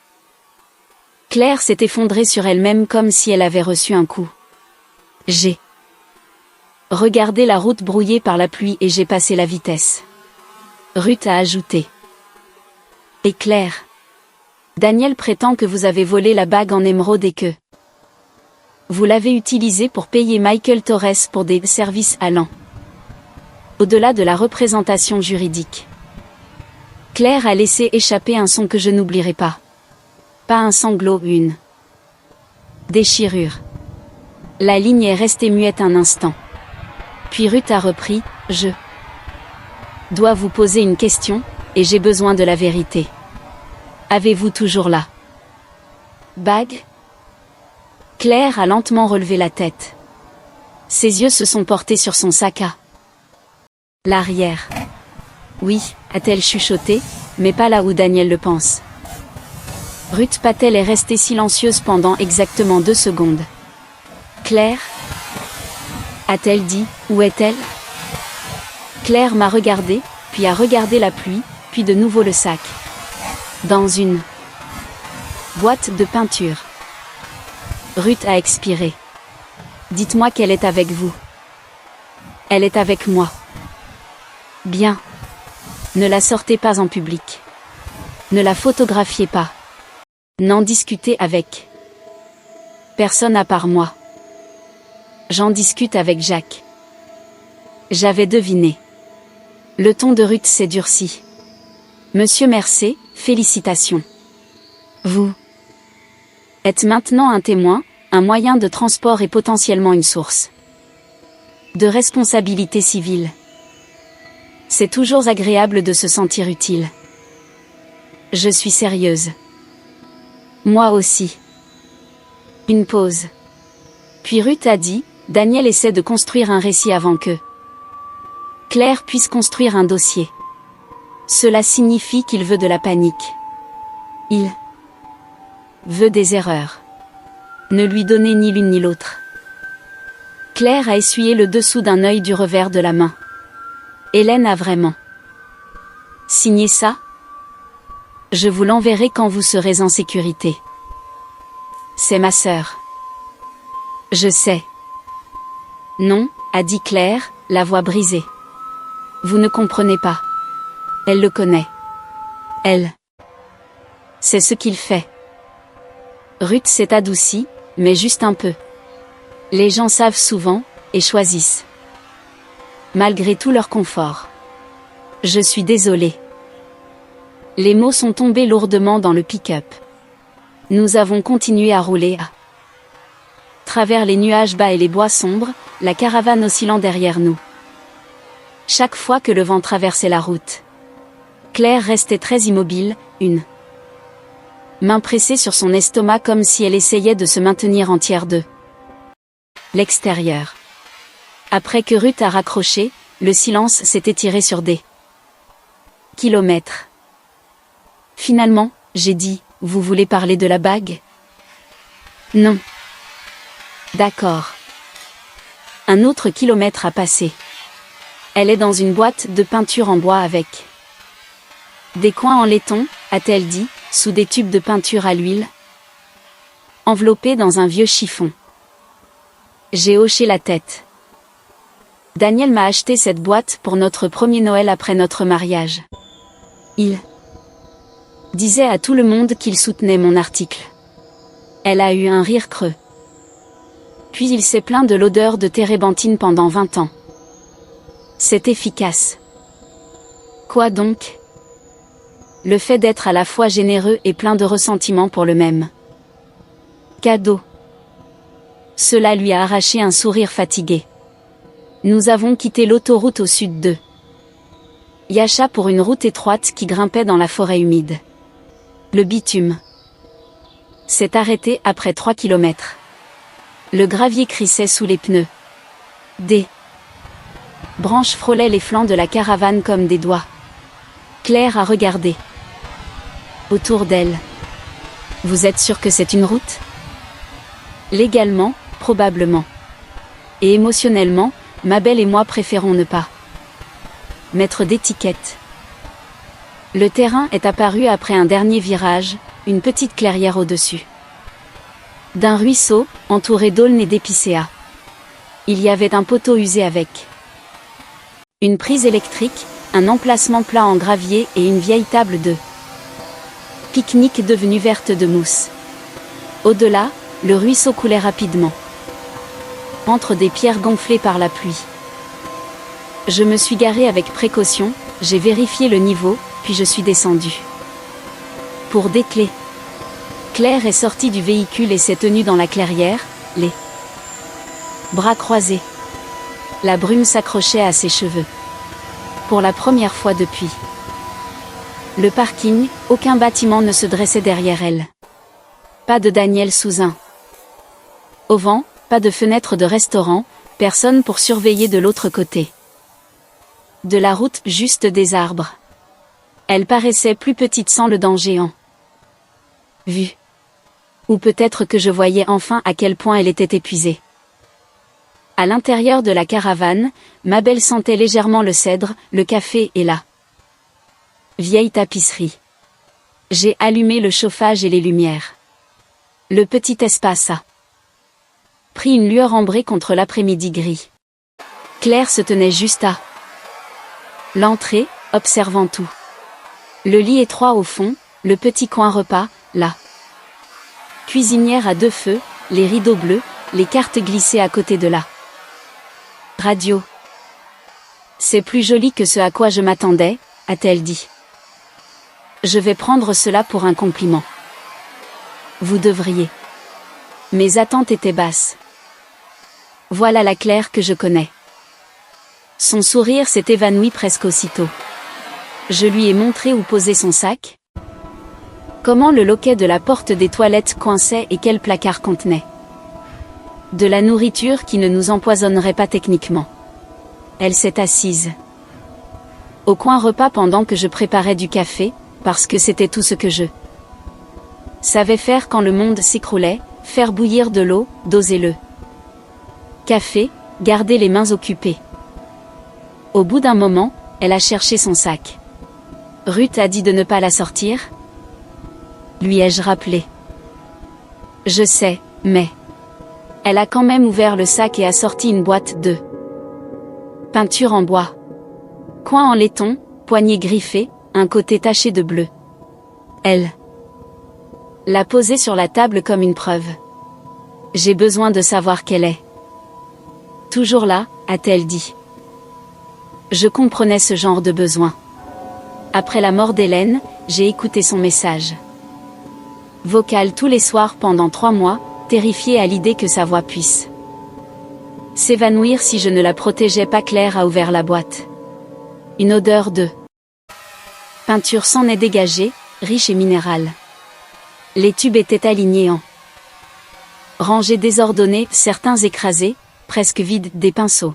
Claire s'est effondrée sur elle-même comme si elle avait reçu un coup. J'ai regardé la route brouillée par la pluie et j'ai passé la vitesse. Ruth a ajouté. Et Claire. Daniel prétend que vous avez volé la bague en émeraude et que vous l'avez utilisée pour payer Michael Torres pour des services allant au-delà de la représentation juridique. Claire a laissé échapper un son que je n'oublierai pas. Pas un sanglot, une déchirure. La ligne est restée muette un instant. Puis Ruth a repris, je dois vous poser une question, et j'ai besoin de la vérité. Avez-vous toujours la bague? Claire a lentement relevé la tête. Ses yeux se sont portés sur son sac à l'arrière. Oui, a-t-elle chuchoté, mais pas là où Daniel le pense. Ruth Patel est restée silencieuse pendant exactement 2 secondes. Claire? A-t-elle dit, où est-elle? Claire m'a regardé, puis a regardé la pluie, puis de nouveau le sac. Dans une boîte de peinture. Ruth a expiré. Dites-moi qu'elle est avec vous. Elle est avec moi. Bien. Ne la sortez pas en public. Ne la photographiez pas. N'en discutez avec personne à part moi. J'en discute avec Jacques. J'avais deviné. Le ton de Ruth s'est durci. Monsieur Mercé, félicitations. Vous êtes maintenant un témoin, un moyen de transport et potentiellement une source de responsabilité civile. C'est toujours agréable de se sentir utile. Je suis sérieuse. Moi aussi. Une pause. Puis Ruth a dit, Daniel essaie de construire un récit avant que Claire puisse construire un dossier. Cela signifie qu'il veut de la panique. Il veut des erreurs. Ne lui donnez ni l'une ni l'autre. Claire a essuyé le dessous d'un œil du revers de la main. Hélène a vraiment signé ça? Je vous l'enverrai quand vous serez en sécurité. C'est ma sœur. Je sais. Non, a dit Claire, la voix brisée. Vous ne comprenez pas. Elle le connaît. Elle. C'est ce qu'il fait. Ruth s'est adoucie, mais juste un peu. Les gens savent souvent, et choisissent. Malgré tout leur confort. Je suis désolée. Les mots sont tombés lourdement dans le pick-up. Nous avons continué à rouler à travers les nuages bas et les bois sombres, la caravane oscillant derrière nous. Chaque fois que le vent traversait la route, Claire restait très immobile, une main pressée sur son estomac comme si elle essayait de se maintenir entière de l'extérieur. Après que Ruth a raccroché, le silence s'est étiré sur des kilomètres. Finalement, j'ai dit, vous voulez parler de la bague? Non. D'accord. Un autre kilomètre a passé. Elle est dans une boîte de peinture en bois avec des coins en laiton, a-t-elle dit, sous des tubes de peinture à l'huile, enveloppés dans un vieux chiffon. J'ai hoché la tête. Daniel m'a acheté cette boîte pour notre premier Noël après notre mariage. Il disait à tout le monde qu'il soutenait mon article. Elle a eu un rire creux. Puis il s'est plaint de l'odeur de térébenthine pendant 20 ans. C'est efficace. Quoi donc? Le fait d'être à la fois généreux et plein de ressentiment pour le même cadeau. Cela lui a arraché un sourire fatigué. Nous avons quitté l'autoroute au sud de Yacha pour une route étroite qui grimpait dans la forêt humide. Le bitume s'est arrêté après 3 kilomètres. Le gravier crissait sous les pneus. Des branches frôlaient les flancs de la caravane comme des doigts. Claire a regardé autour d'elle. Vous êtes sûr que c'est une route? Légalement, probablement. Et émotionnellement, Mabel et moi préférons ne pas mettre d'étiquette. Le terrain est apparu après un dernier virage, une petite clairière au-dessus d'un ruisseau, entouré d'aulnes et d'épicéas. Il y avait un poteau usé avec une prise électrique, un emplacement plat en gravier et une vieille table de pique-nique devenue verte de mousse. Au-delà, le ruisseau coulait rapidement, entre des pierres gonflées par la pluie. Je me suis garée avec précaution, j'ai vérifié le niveau, puis je suis descendue pour des clés. Claire est sortie du véhicule et s'est tenue dans la clairière, les bras croisés. La brume s'accrochait à ses cheveux. Pour la première fois depuis le parking, aucun bâtiment ne se dressait derrière elle. Pas de Daniel sous un Au vent, pas de fenêtre de restaurant, personne pour surveiller de l'autre côté. De la route, juste des arbres. Elle paraissait plus petite sans le danger en vue. Ou peut-être que je voyais enfin à quel point elle était épuisée. À l'intérieur de la caravane, ma belle sentait légèrement le cèdre, le café et la vieille tapisserie. J'ai allumé le chauffage et les lumières. Le petit espace a pris une lueur ambrée contre l'après-midi gris. Claire se tenait juste à l'entrée, observant tout. Le lit étroit au fond, le petit coin repas, la cuisinière à 2 feux, les rideaux bleus, les cartes glissées à côté de la radio. C'est plus joli que ce à quoi je m'attendais, a-t-elle dit. Je vais prendre cela pour un compliment. Vous devriez. Mes attentes étaient basses. Voilà la Claire que je connais. Son sourire s'est évanoui presque aussitôt. Je lui ai montré où poser son sac, comment le loquet de la porte des toilettes coinçait et quel placard contenait de la nourriture qui ne nous empoisonnerait pas techniquement. Elle s'est assise au coin repas pendant que je préparais du café, parce que c'était tout ce que je savais faire quand le monde s'écroulait, faire bouillir de l'eau, doser le café, garder les mains occupées. Au bout d'un moment, elle a cherché son sac. Ruth a dit de ne pas la sortir? Lui ai-je rappelé? Je sais, mais... Elle a quand même ouvert le sac et a sorti une boîte de peinture en bois. Coin en laiton, poignée griffée, un côté taché de bleu. Elle l'a posée sur la table comme une preuve. J'ai besoin de savoir quelle est. Toujours là, a-t-elle dit. Je comprenais ce genre de besoin. Après la mort d'Hélène, j'ai écouté son message vocal tous les soirs pendant 3 mois, terrifiée à l'idée que sa voix puisse s'évanouir si je ne la protégeais pas. Claire a ouvert la boîte. Une odeur de peinture s'en est dégagée, riche et minérale. Les tubes étaient alignés en rangées désordonnées, certains écrasés, presque vides, des pinceaux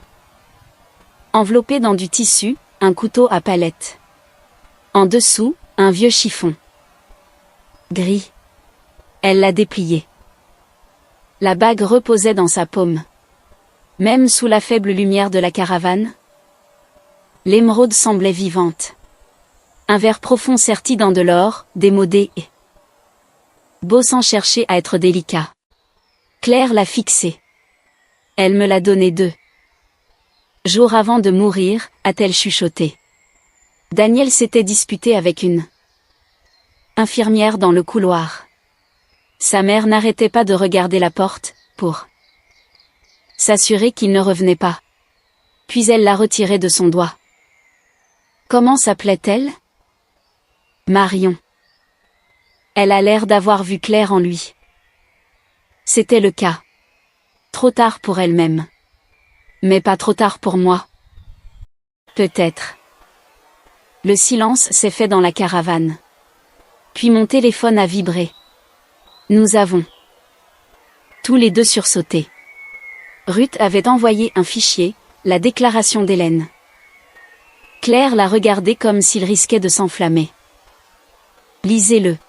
enveloppés dans du tissu, un couteau à palette. En dessous, un vieux chiffon gris. Elle l'a déplié. La bague reposait dans sa paume. Même sous la faible lumière de la caravane, l'émeraude semblait vivante. Un verre profond serti dans de l'or, démodé et beau sans chercher à être délicat. Claire l'a fixé. Elle me l'a donné 2 jours avant de mourir, a-t-elle chuchoté. Daniel s'était disputé avec une infirmière dans le couloir. Sa mère n'arrêtait pas de regarder la porte, pour s'assurer qu'il ne revenait pas. Puis elle l'a retiré de son doigt. Comment s'appelait-elle? Marion. Elle a l'air d'avoir vu clair en lui. C'était le cas. Trop tard pour elle-même. Mais pas trop tard pour moi. Peut-être. Le silence s'est fait dans la caravane. Puis mon téléphone a vibré. Nous avons tous les 2 sursauté. Ruth avait envoyé un fichier, la déclaration d'Hélène. Claire l'a regardé comme s'il risquait de s'enflammer. Lisez-le.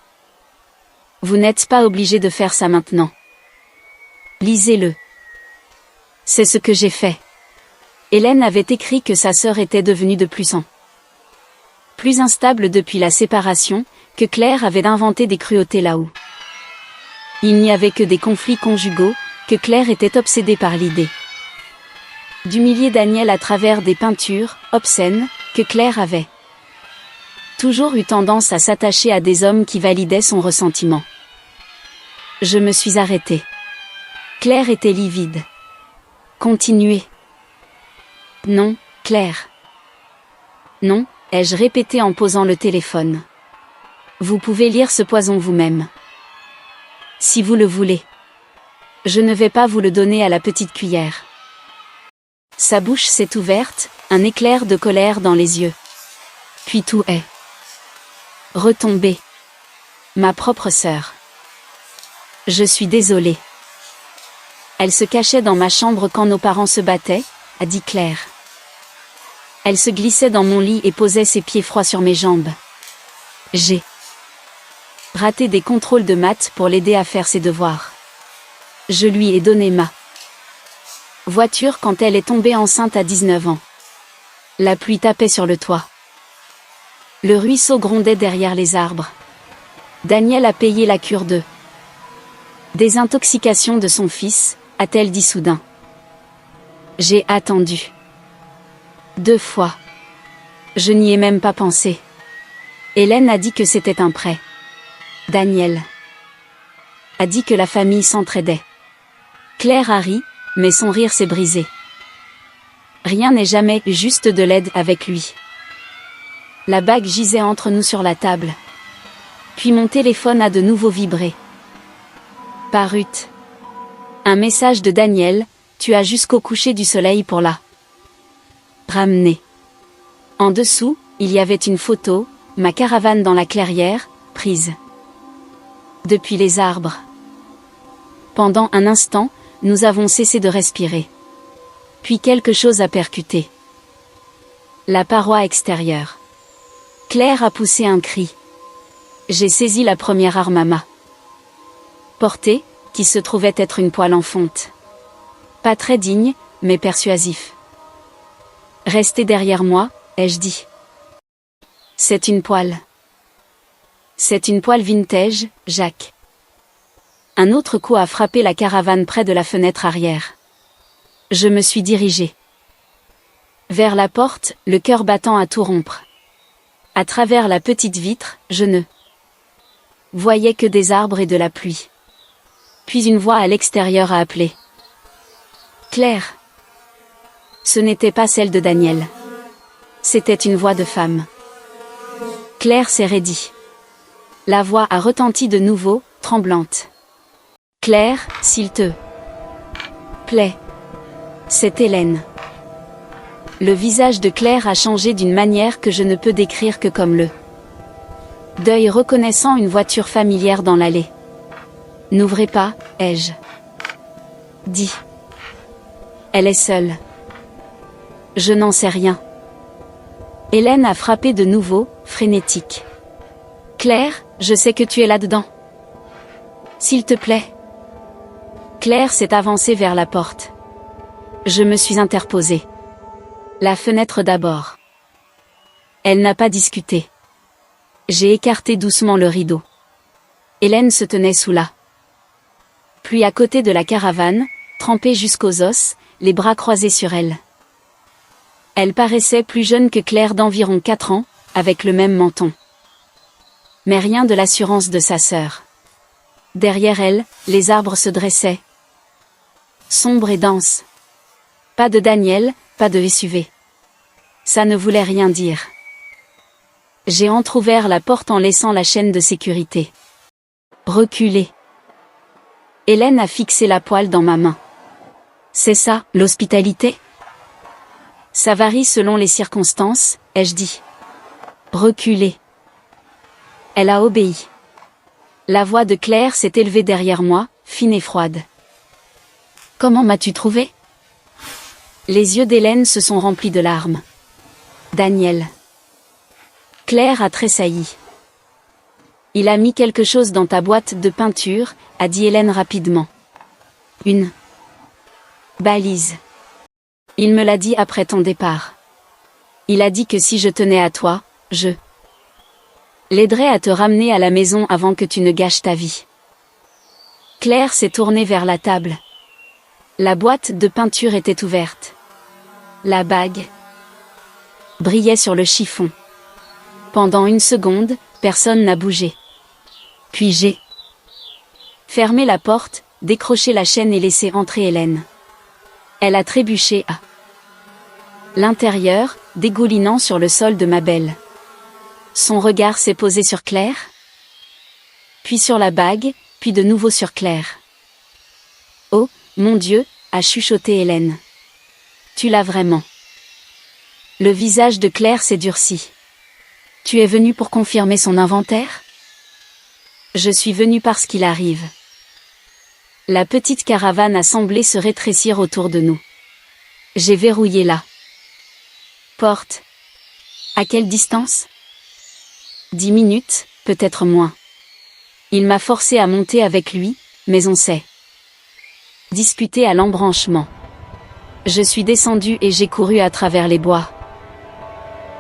Vous n'êtes pas obligé de faire ça maintenant. Lisez-le. C'est ce que j'ai fait. Hélène avait écrit que sa sœur était devenue de plus en plus instable depuis la séparation, que Claire avait inventé des cruautés là où il n'y avait que des conflits conjugaux, que Claire était obsédée par l'idée d'humilier Daniel à travers des peintures obscènes, que Claire avait toujours eu tendance à s'attacher à des hommes qui validaient son ressentiment. Je me suis arrêtée. Claire était livide. Continuez. Non, Claire. Non, ai-je répété en posant le téléphone. Vous pouvez lire ce poison vous-même. Si vous le voulez. Je ne vais pas vous le donner à la petite cuillère. Sa bouche s'est ouverte, un éclair de colère dans les yeux. Puis tout est retombé. Ma propre sœur. Je suis désolée. Elle se cachait dans ma chambre quand nos parents se battaient, a dit Claire. Elle se glissait dans mon lit et posait ses pieds froids sur mes jambes. J'ai raté des contrôles de maths pour l'aider à faire ses devoirs. Je lui ai donné ma voiture quand elle est tombée enceinte à 19 ans. La pluie tapait sur le toit. Le ruisseau grondait derrière les arbres. Daniel a payé la cure de désintoxication de son fils, a-t-elle dit soudain. J'ai attendu 2 fois. Je n'y ai même pas pensé. Hélène a dit que c'était un prêt. Daniel a dit que la famille s'entraidait. Claire a ri, mais son rire s'est brisé. Rien n'est jamais juste de l'aide avec lui. La bague gisait entre nous sur la table. Puis mon téléphone a de nouveau vibré. Parut un message de Daniel, tu as jusqu'au coucher du soleil pour la ramener. En dessous, il y avait une photo, ma caravane dans la clairière, prise depuis les arbres. Pendant un instant, nous avons cessé de respirer. Puis quelque chose a percuté la paroi extérieure. Claire a poussé un cri. J'ai saisi la première arme à ma portée, qui se trouvait être une poêle en fonte. Pas très digne, mais persuasif. Restez derrière moi, ai-je dit. C'est une poêle. C'est une poêle vintage, Jacques. Un autre coup a frappé la caravane près de la fenêtre arrière. Je me suis dirigé vers la porte, le cœur battant à tout rompre. À travers la petite vitre, je ne voyais que des arbres et de la pluie. Puis une voix à l'extérieur a appelé. Claire. Ce n'était pas celle de Daniel. C'était une voix de femme. Claire s'est raidie. La voix a retenti de nouveau, tremblante. Claire, s'il te plaît. C'est Hélène. Le visage de Claire a changé d'une manière que je ne peux décrire que comme le deuil reconnaissant une voiture familière dans l'allée. N'ouvrez pas, ai-je dit. Elle est seule. Je n'en sais rien. Hélène a frappé de nouveau, frénétique. Claire, je sais que tu es là-dedans. S'il te plaît. Claire s'est avancée vers la porte. Je me suis interposée. La fenêtre d'abord. Elle n'a pas discuté. J'ai écarté doucement le rideau. Hélène se tenait sous la pluie à côté de la caravane, trempée jusqu'aux os, les bras croisés sur elle. Elle paraissait plus jeune que Claire d'environ 4 ans, avec le même menton. Mais rien de l'assurance de sa sœur. Derrière elle, les arbres se dressaient. Sombres et denses. Pas de Daniel, pas de SUV. Ça ne voulait rien dire. J'ai entrouvert la porte en laissant la chaîne de sécurité reculer. Hélène a fixé la poêle dans ma main. C'est ça, l'hospitalité? Ça varie selon les circonstances, ai-je dit. Reculer. Elle a obéi. La voix de Claire s'est élevée derrière moi, fine et froide. Comment m'as-tu trouvé? Les yeux d'Hélène se sont remplis de larmes. Daniel. Claire a tressailli. Il a mis quelque chose dans ta boîte de peinture, a dit Hélène rapidement. Une balise. Il me l'a dit après ton départ. Il a dit que si je tenais à toi, je l'aiderais à te ramener à la maison avant que tu ne gâches ta vie. Claire s'est tournée vers la table. La boîte de peinture était ouverte. La bague brillait sur le chiffon. Pendant une seconde, personne n'a bougé. Puis j'ai fermé la porte, décroché la chaîne et laissé entrer Hélène. Elle a trébuché à l'intérieur, dégoulinant sur le sol de ma belle. Son regard s'est posé sur Claire, puis sur la bague, puis de nouveau sur Claire. Oh, mon Dieu, a chuchoté Hélène. Tu l'as vraiment. Le visage de Claire s'est durci. Tu es venu pour confirmer son inventaire? Je suis venu parce qu'il arrive. La petite caravane a semblé se rétrécir autour de nous. J'ai verrouillé la porte. À quelle distance? 10 minutes, peut-être moins. Il m'a forcé à monter avec lui, mais on s'est disputé à l'embranchement. Je suis descendue et j'ai couru à travers les bois.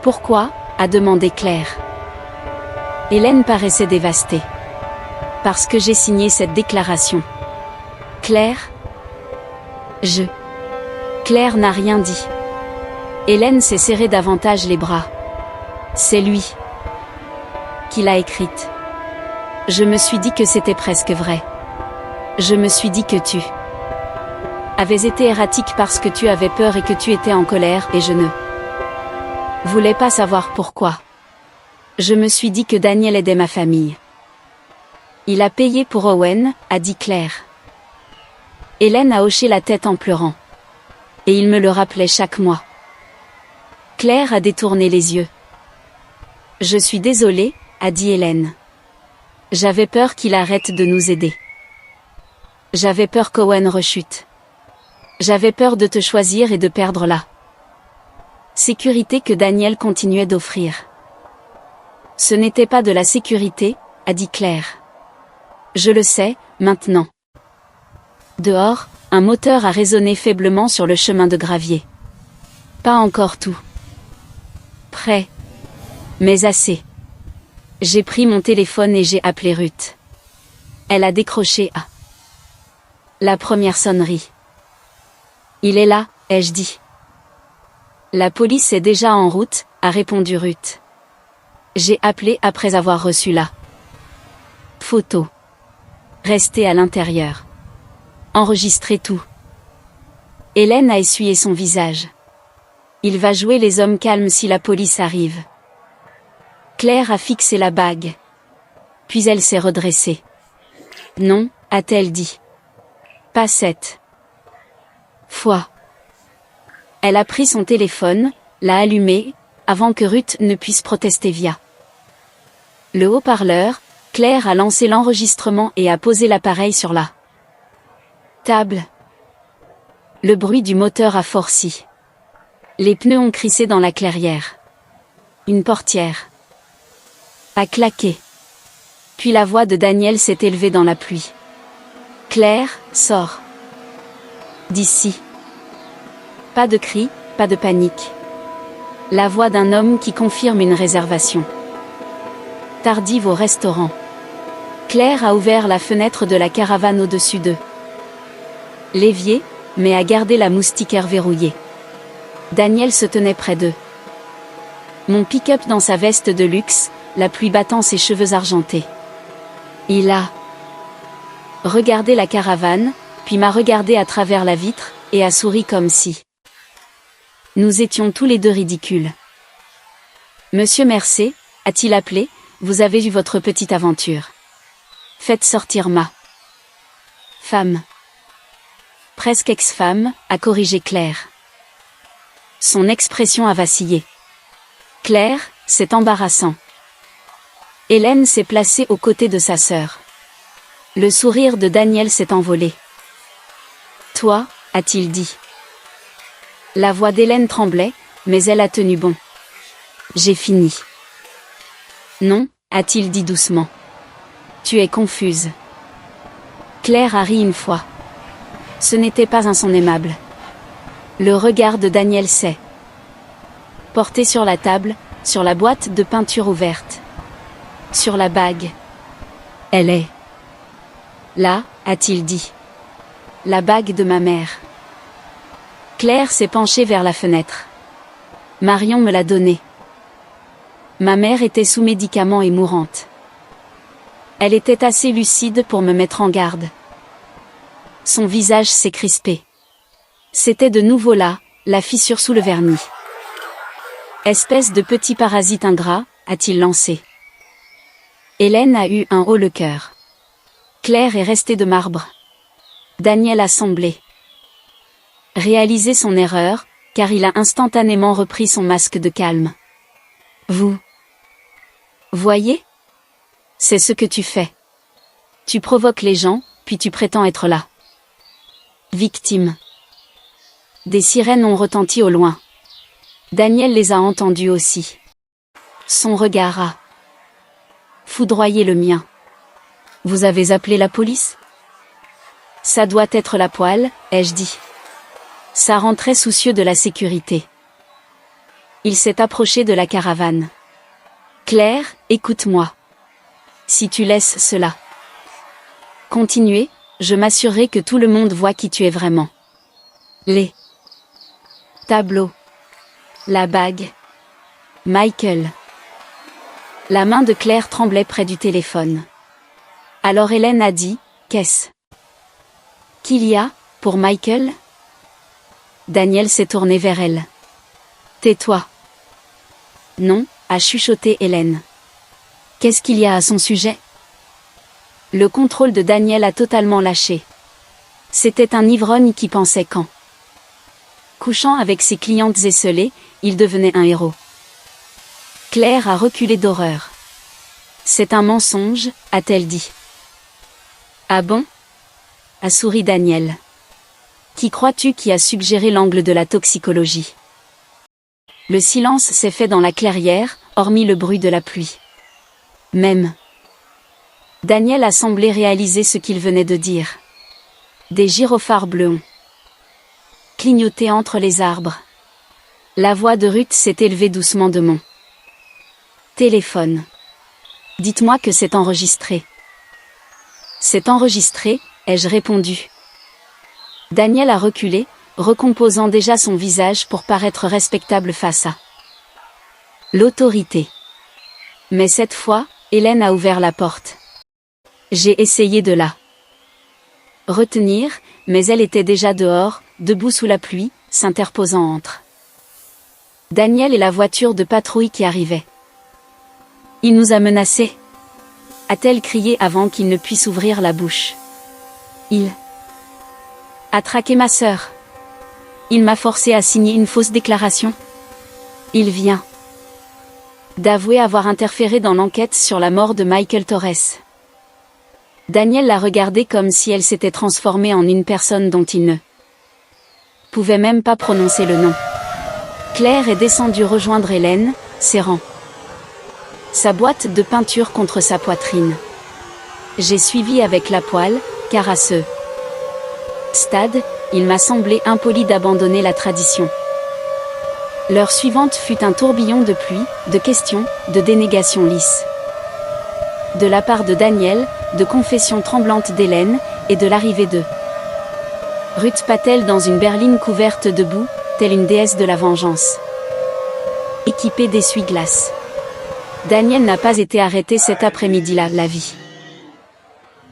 Pourquoi? A demandé Claire. Hélène paraissait dévastée. Parce que j'ai signé cette déclaration. Claire? Claire n'a rien dit. Hélène s'est serré davantage les bras. C'est lui qui l'a écrite. Je me suis dit que c'était presque vrai. Je me suis dit que tu avais été erratique parce que tu avais peur et que tu étais en colère et je ne voulais pas savoir pourquoi. Je me suis dit que Daniel aidait ma famille. Il a payé pour Owen, a dit Claire. Hélène a hoché la tête en pleurant. Et il me le rappelait chaque mois. Claire a détourné les yeux. Je suis désolée, a dit Hélène. J'avais peur qu'il arrête de nous aider. J'avais peur qu'Owen rechute. J'avais peur de te choisir et de perdre la sécurité que Daniel continuait d'offrir. Ce n'était pas de la sécurité, a dit Claire. Je le sais, maintenant. Dehors, un moteur a résonné faiblement sur le chemin de gravier. Pas encore tout prêt. Mais assez. J'ai pris mon téléphone et j'ai appelé Ruth. Elle a décroché à la première sonnerie. Il est là, ai-je dit. La police est déjà en route, a répondu Ruth. J'ai appelé après avoir reçu la photo. Restez à l'intérieur. Enregistrez tout. Hélène a essuyé son visage. Il va jouer les hommes calmes si la police arrive. Claire a fixé la bague. Puis elle s'est redressée. Non, a-t-elle dit. Pas cette fois. Elle a pris son téléphone, l'a allumé, avant que Ruth ne puisse protester via le haut-parleur. Claire a lancé l'enregistrement et a posé l'appareil sur la table. Le bruit du moteur a forci. Les pneus ont crissé dans la clairière. Une portière a claqué. Puis la voix de Daniel s'est élevée dans la pluie. Claire, sors d'ici. Pas de cris, pas de panique. La voix d'un homme qui confirme une réservation tardive au restaurant. Claire a ouvert la fenêtre de la caravane au-dessus d'eux. L'évier, mais a gardé la moustiquaire verrouillée. Daniel se tenait près d'eux. Mon pick-up dans sa veste de luxe, la pluie battant ses cheveux argentés. Il a regardé la caravane, puis m'a regardé à travers la vitre, et a souri comme si nous étions tous les deux ridicules. Monsieur Mercé, a-t-il appelé, vous avez eu votre petite aventure. Faites sortir ma femme. Presque ex-femme, a corrigé Claire. Son expression a vacillé. Claire, c'est embarrassant. Hélène s'est placée aux côtés de sa sœur. Le sourire de Daniel s'est envolé. Toi, a-t-il dit. La voix d'Hélène tremblait, mais elle a tenu bon. J'ai fini. Non, a-t-il dit doucement. Tu es confuse. Claire a ri une fois. Ce n'était pas un son aimable. Le regard de Daniel s'est porté sur la table, sur la boîte de peinture ouverte. Sur la bague. Elle est là, a-t-il dit. La bague de ma mère. Claire s'est penchée vers la fenêtre. Marion me l'a donnée. Ma mère était sous médicaments et mourante. Elle était assez lucide pour me mettre en garde. Son visage s'est crispé. C'était de nouveau là, la fissure sous le vernis. Espèce de petit parasite ingrat, a-t-il lancé. Hélène a eu un haut le cœur. Claire est restée de marbre. Daniel a semblé réaliser son erreur, car il a instantanément repris son masque de calme. Vous voyez? C'est ce que tu fais. Tu provoques les gens, puis tu prétends être là. Victime. Des sirènes ont retenti au loin. Daniel les a entendues aussi. Son regard a foudroyé le mien. Vous avez appelé la police? Ça doit être la poêle, ai-je dit. Ça rend très soucieux de la sécurité. Il s'est approché de la caravane. Claire, écoute-moi. Si tu laisses cela continuer, je m'assurerai que tout le monde voit qui tu es vraiment. Les tableaux. La bague. Michael. La main de Claire tremblait près du téléphone. Alors Hélène a dit, qu'est-ce qu'il y a, pour Michael? Daniel s'est tourné vers elle. Tais-toi. Non, a chuchoté Hélène. Qu'est-ce qu'il y a à son sujet? Le contrôle de Daniel a totalement lâché. C'était un ivrogne qui pensait qu'en couchant avec ses clientes esselées, il devenait un héros. Claire a reculé d'horreur. C'est un mensonge, a-t-elle dit. Ah bon? A souri Daniel. Qui crois-tu qui a suggéré l'angle de la toxicologie? Le silence s'est fait dans la clairière, hormis le bruit de la pluie. Même Daniel a semblé réaliser ce qu'il venait de dire. Des gyrophares bleus ont clignoté entre les arbres. La voix de Ruth s'est élevée doucement de mon téléphone. Dites-moi que c'est enregistré. C'est enregistré, ai-je répondu. Daniel a reculé, recomposant déjà son visage pour paraître respectable face à l'autorité. Mais cette fois, Hélène a ouvert la porte. J'ai essayé de la retenir, mais elle était déjà dehors, debout sous la pluie, s'interposant entre Daniel et la voiture de patrouille qui arrivait. Il nous a menacés, a-t-elle crié avant qu'il ne puisse ouvrir la bouche. Il a traqué ma sœur. Il m'a forcé à signer une fausse déclaration. Il vient d'avouer avoir interféré dans l'enquête sur la mort de Michael Torres. Daniel l'a regardée comme si elle s'était transformée en une personne dont il ne pouvait même pas prononcer le nom. Claire est descendue rejoindre Hélène, serrant sa boîte de peinture contre sa poitrine. J'ai suivi avec la poêle, car à ce stade, il m'a semblé impoli d'abandonner la tradition. L'heure suivante fut un tourbillon de pluie, de questions, de dénégations lisses. De la part de Daniel, de confessions tremblantes d'Hélène, et de l'arrivée de Ruth Patel dans une berline couverte de boue, telle une déesse de la vengeance. Équipée d'essuie-glaces. Daniel n'a pas été arrêté cet après-midi-là, la vie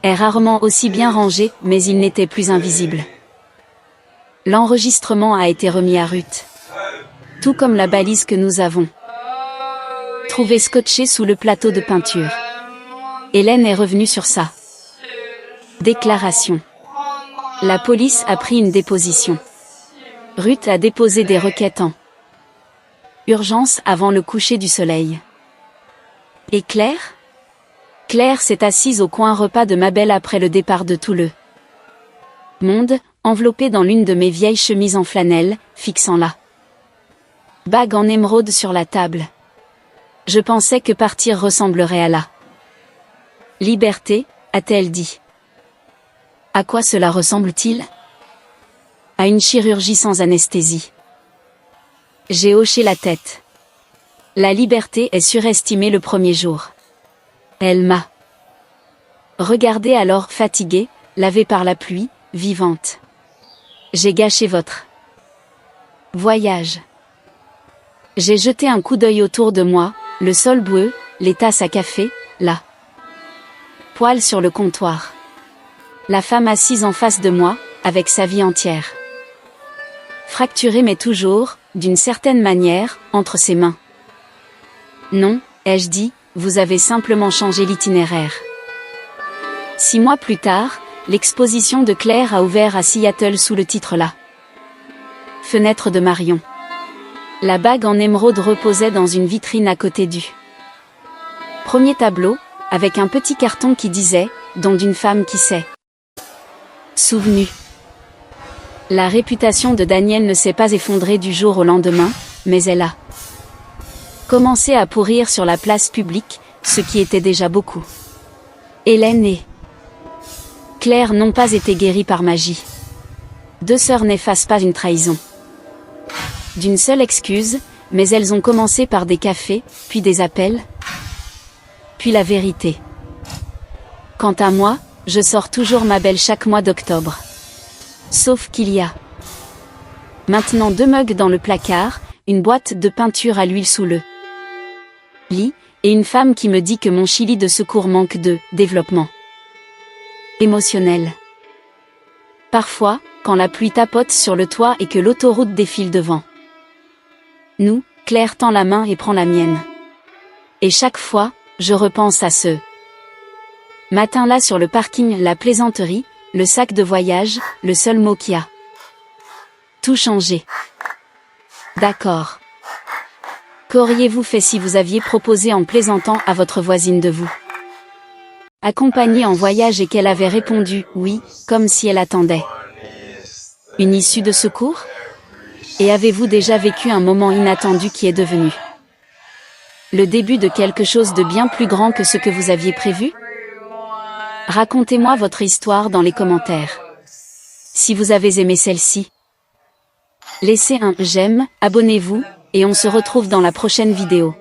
est rarement aussi bien rangée, mais il n'était plus invisible. L'enregistrement a été remis à Ruth. Tout comme la balise que nous avons trouvée scotchée sous le plateau de peinture. Hélène est revenue sur sa déclaration. La police a pris une déposition. Ruth a déposé des requêtes en urgence avant le coucher du soleil. Et Claire? Claire s'est assise au coin repas de Mabel après le départ de tout le monde, enveloppée dans l'une de mes vieilles chemises en flanelle, fixant la bague en émeraude sur la table. Je pensais que partir ressemblerait à la liberté, a-t-elle dit. À quoi cela ressemble-t-il? À une chirurgie sans anesthésie. J'ai hoché la tête. La liberté est surestimée le premier jour. Elle m'a regardée alors fatiguée, lavée par la pluie, vivante. J'ai gâché votre voyage. J'ai jeté un coup d'œil autour de moi, le sol boueux, les tasses à café, la poêle sur le comptoir. La femme assise en face de moi, avec sa vie entière fracturée mais toujours, d'une certaine manière, entre ses mains. Non, ai-je dit, vous avez simplement changé l'itinéraire. 6 mois plus tard, l'exposition de Claire a ouvert à Seattle sous le titre La Fenêtre de Marion. La bague en émeraude reposait dans une vitrine à côté du premier tableau, avec un petit carton qui disait « Don d'une femme qui s'est souvenue La réputation de Danielle ne s'est pas effondrée du jour au lendemain, mais elle a commencé à pourrir sur la place publique, ce qui était déjà beaucoup. Hélène et Claire n'ont pas été guéries par magie. Deux sœurs n'effacent pas une trahison d'une seule excuse, mais elles ont commencé par des cafés, puis des appels, puis la vérité. Quant à moi, je sors toujours ma belle chaque mois d'octobre. Sauf qu'il y a maintenant 2 mugs dans le placard, une boîte de peinture à l'huile sous le lit, et une femme qui me dit que mon chili de secours manque de développement émotionnel. Parfois, quand la pluie tapote sur le toit et que l'autoroute défile devant nous, Claire tend la main et prend la mienne. Et chaque fois, je repense à ce matin-là sur le parking, la plaisanterie, le sac de voyage, le seul mot qui a tout changé. D'accord. Qu'auriez-vous fait si vous aviez proposé en plaisantant à votre voisine de vous accompagner en voyage et qu'elle avait répondu « oui », comme si elle attendait une issue de secours? Et avez-vous déjà vécu un moment inattendu qui est devenu le début de quelque chose de bien plus grand que ce que vous aviez prévu? Racontez-moi votre histoire dans les commentaires. Si vous avez aimé celle-ci, laissez un j'aime, abonnez-vous, et on se retrouve dans la prochaine vidéo.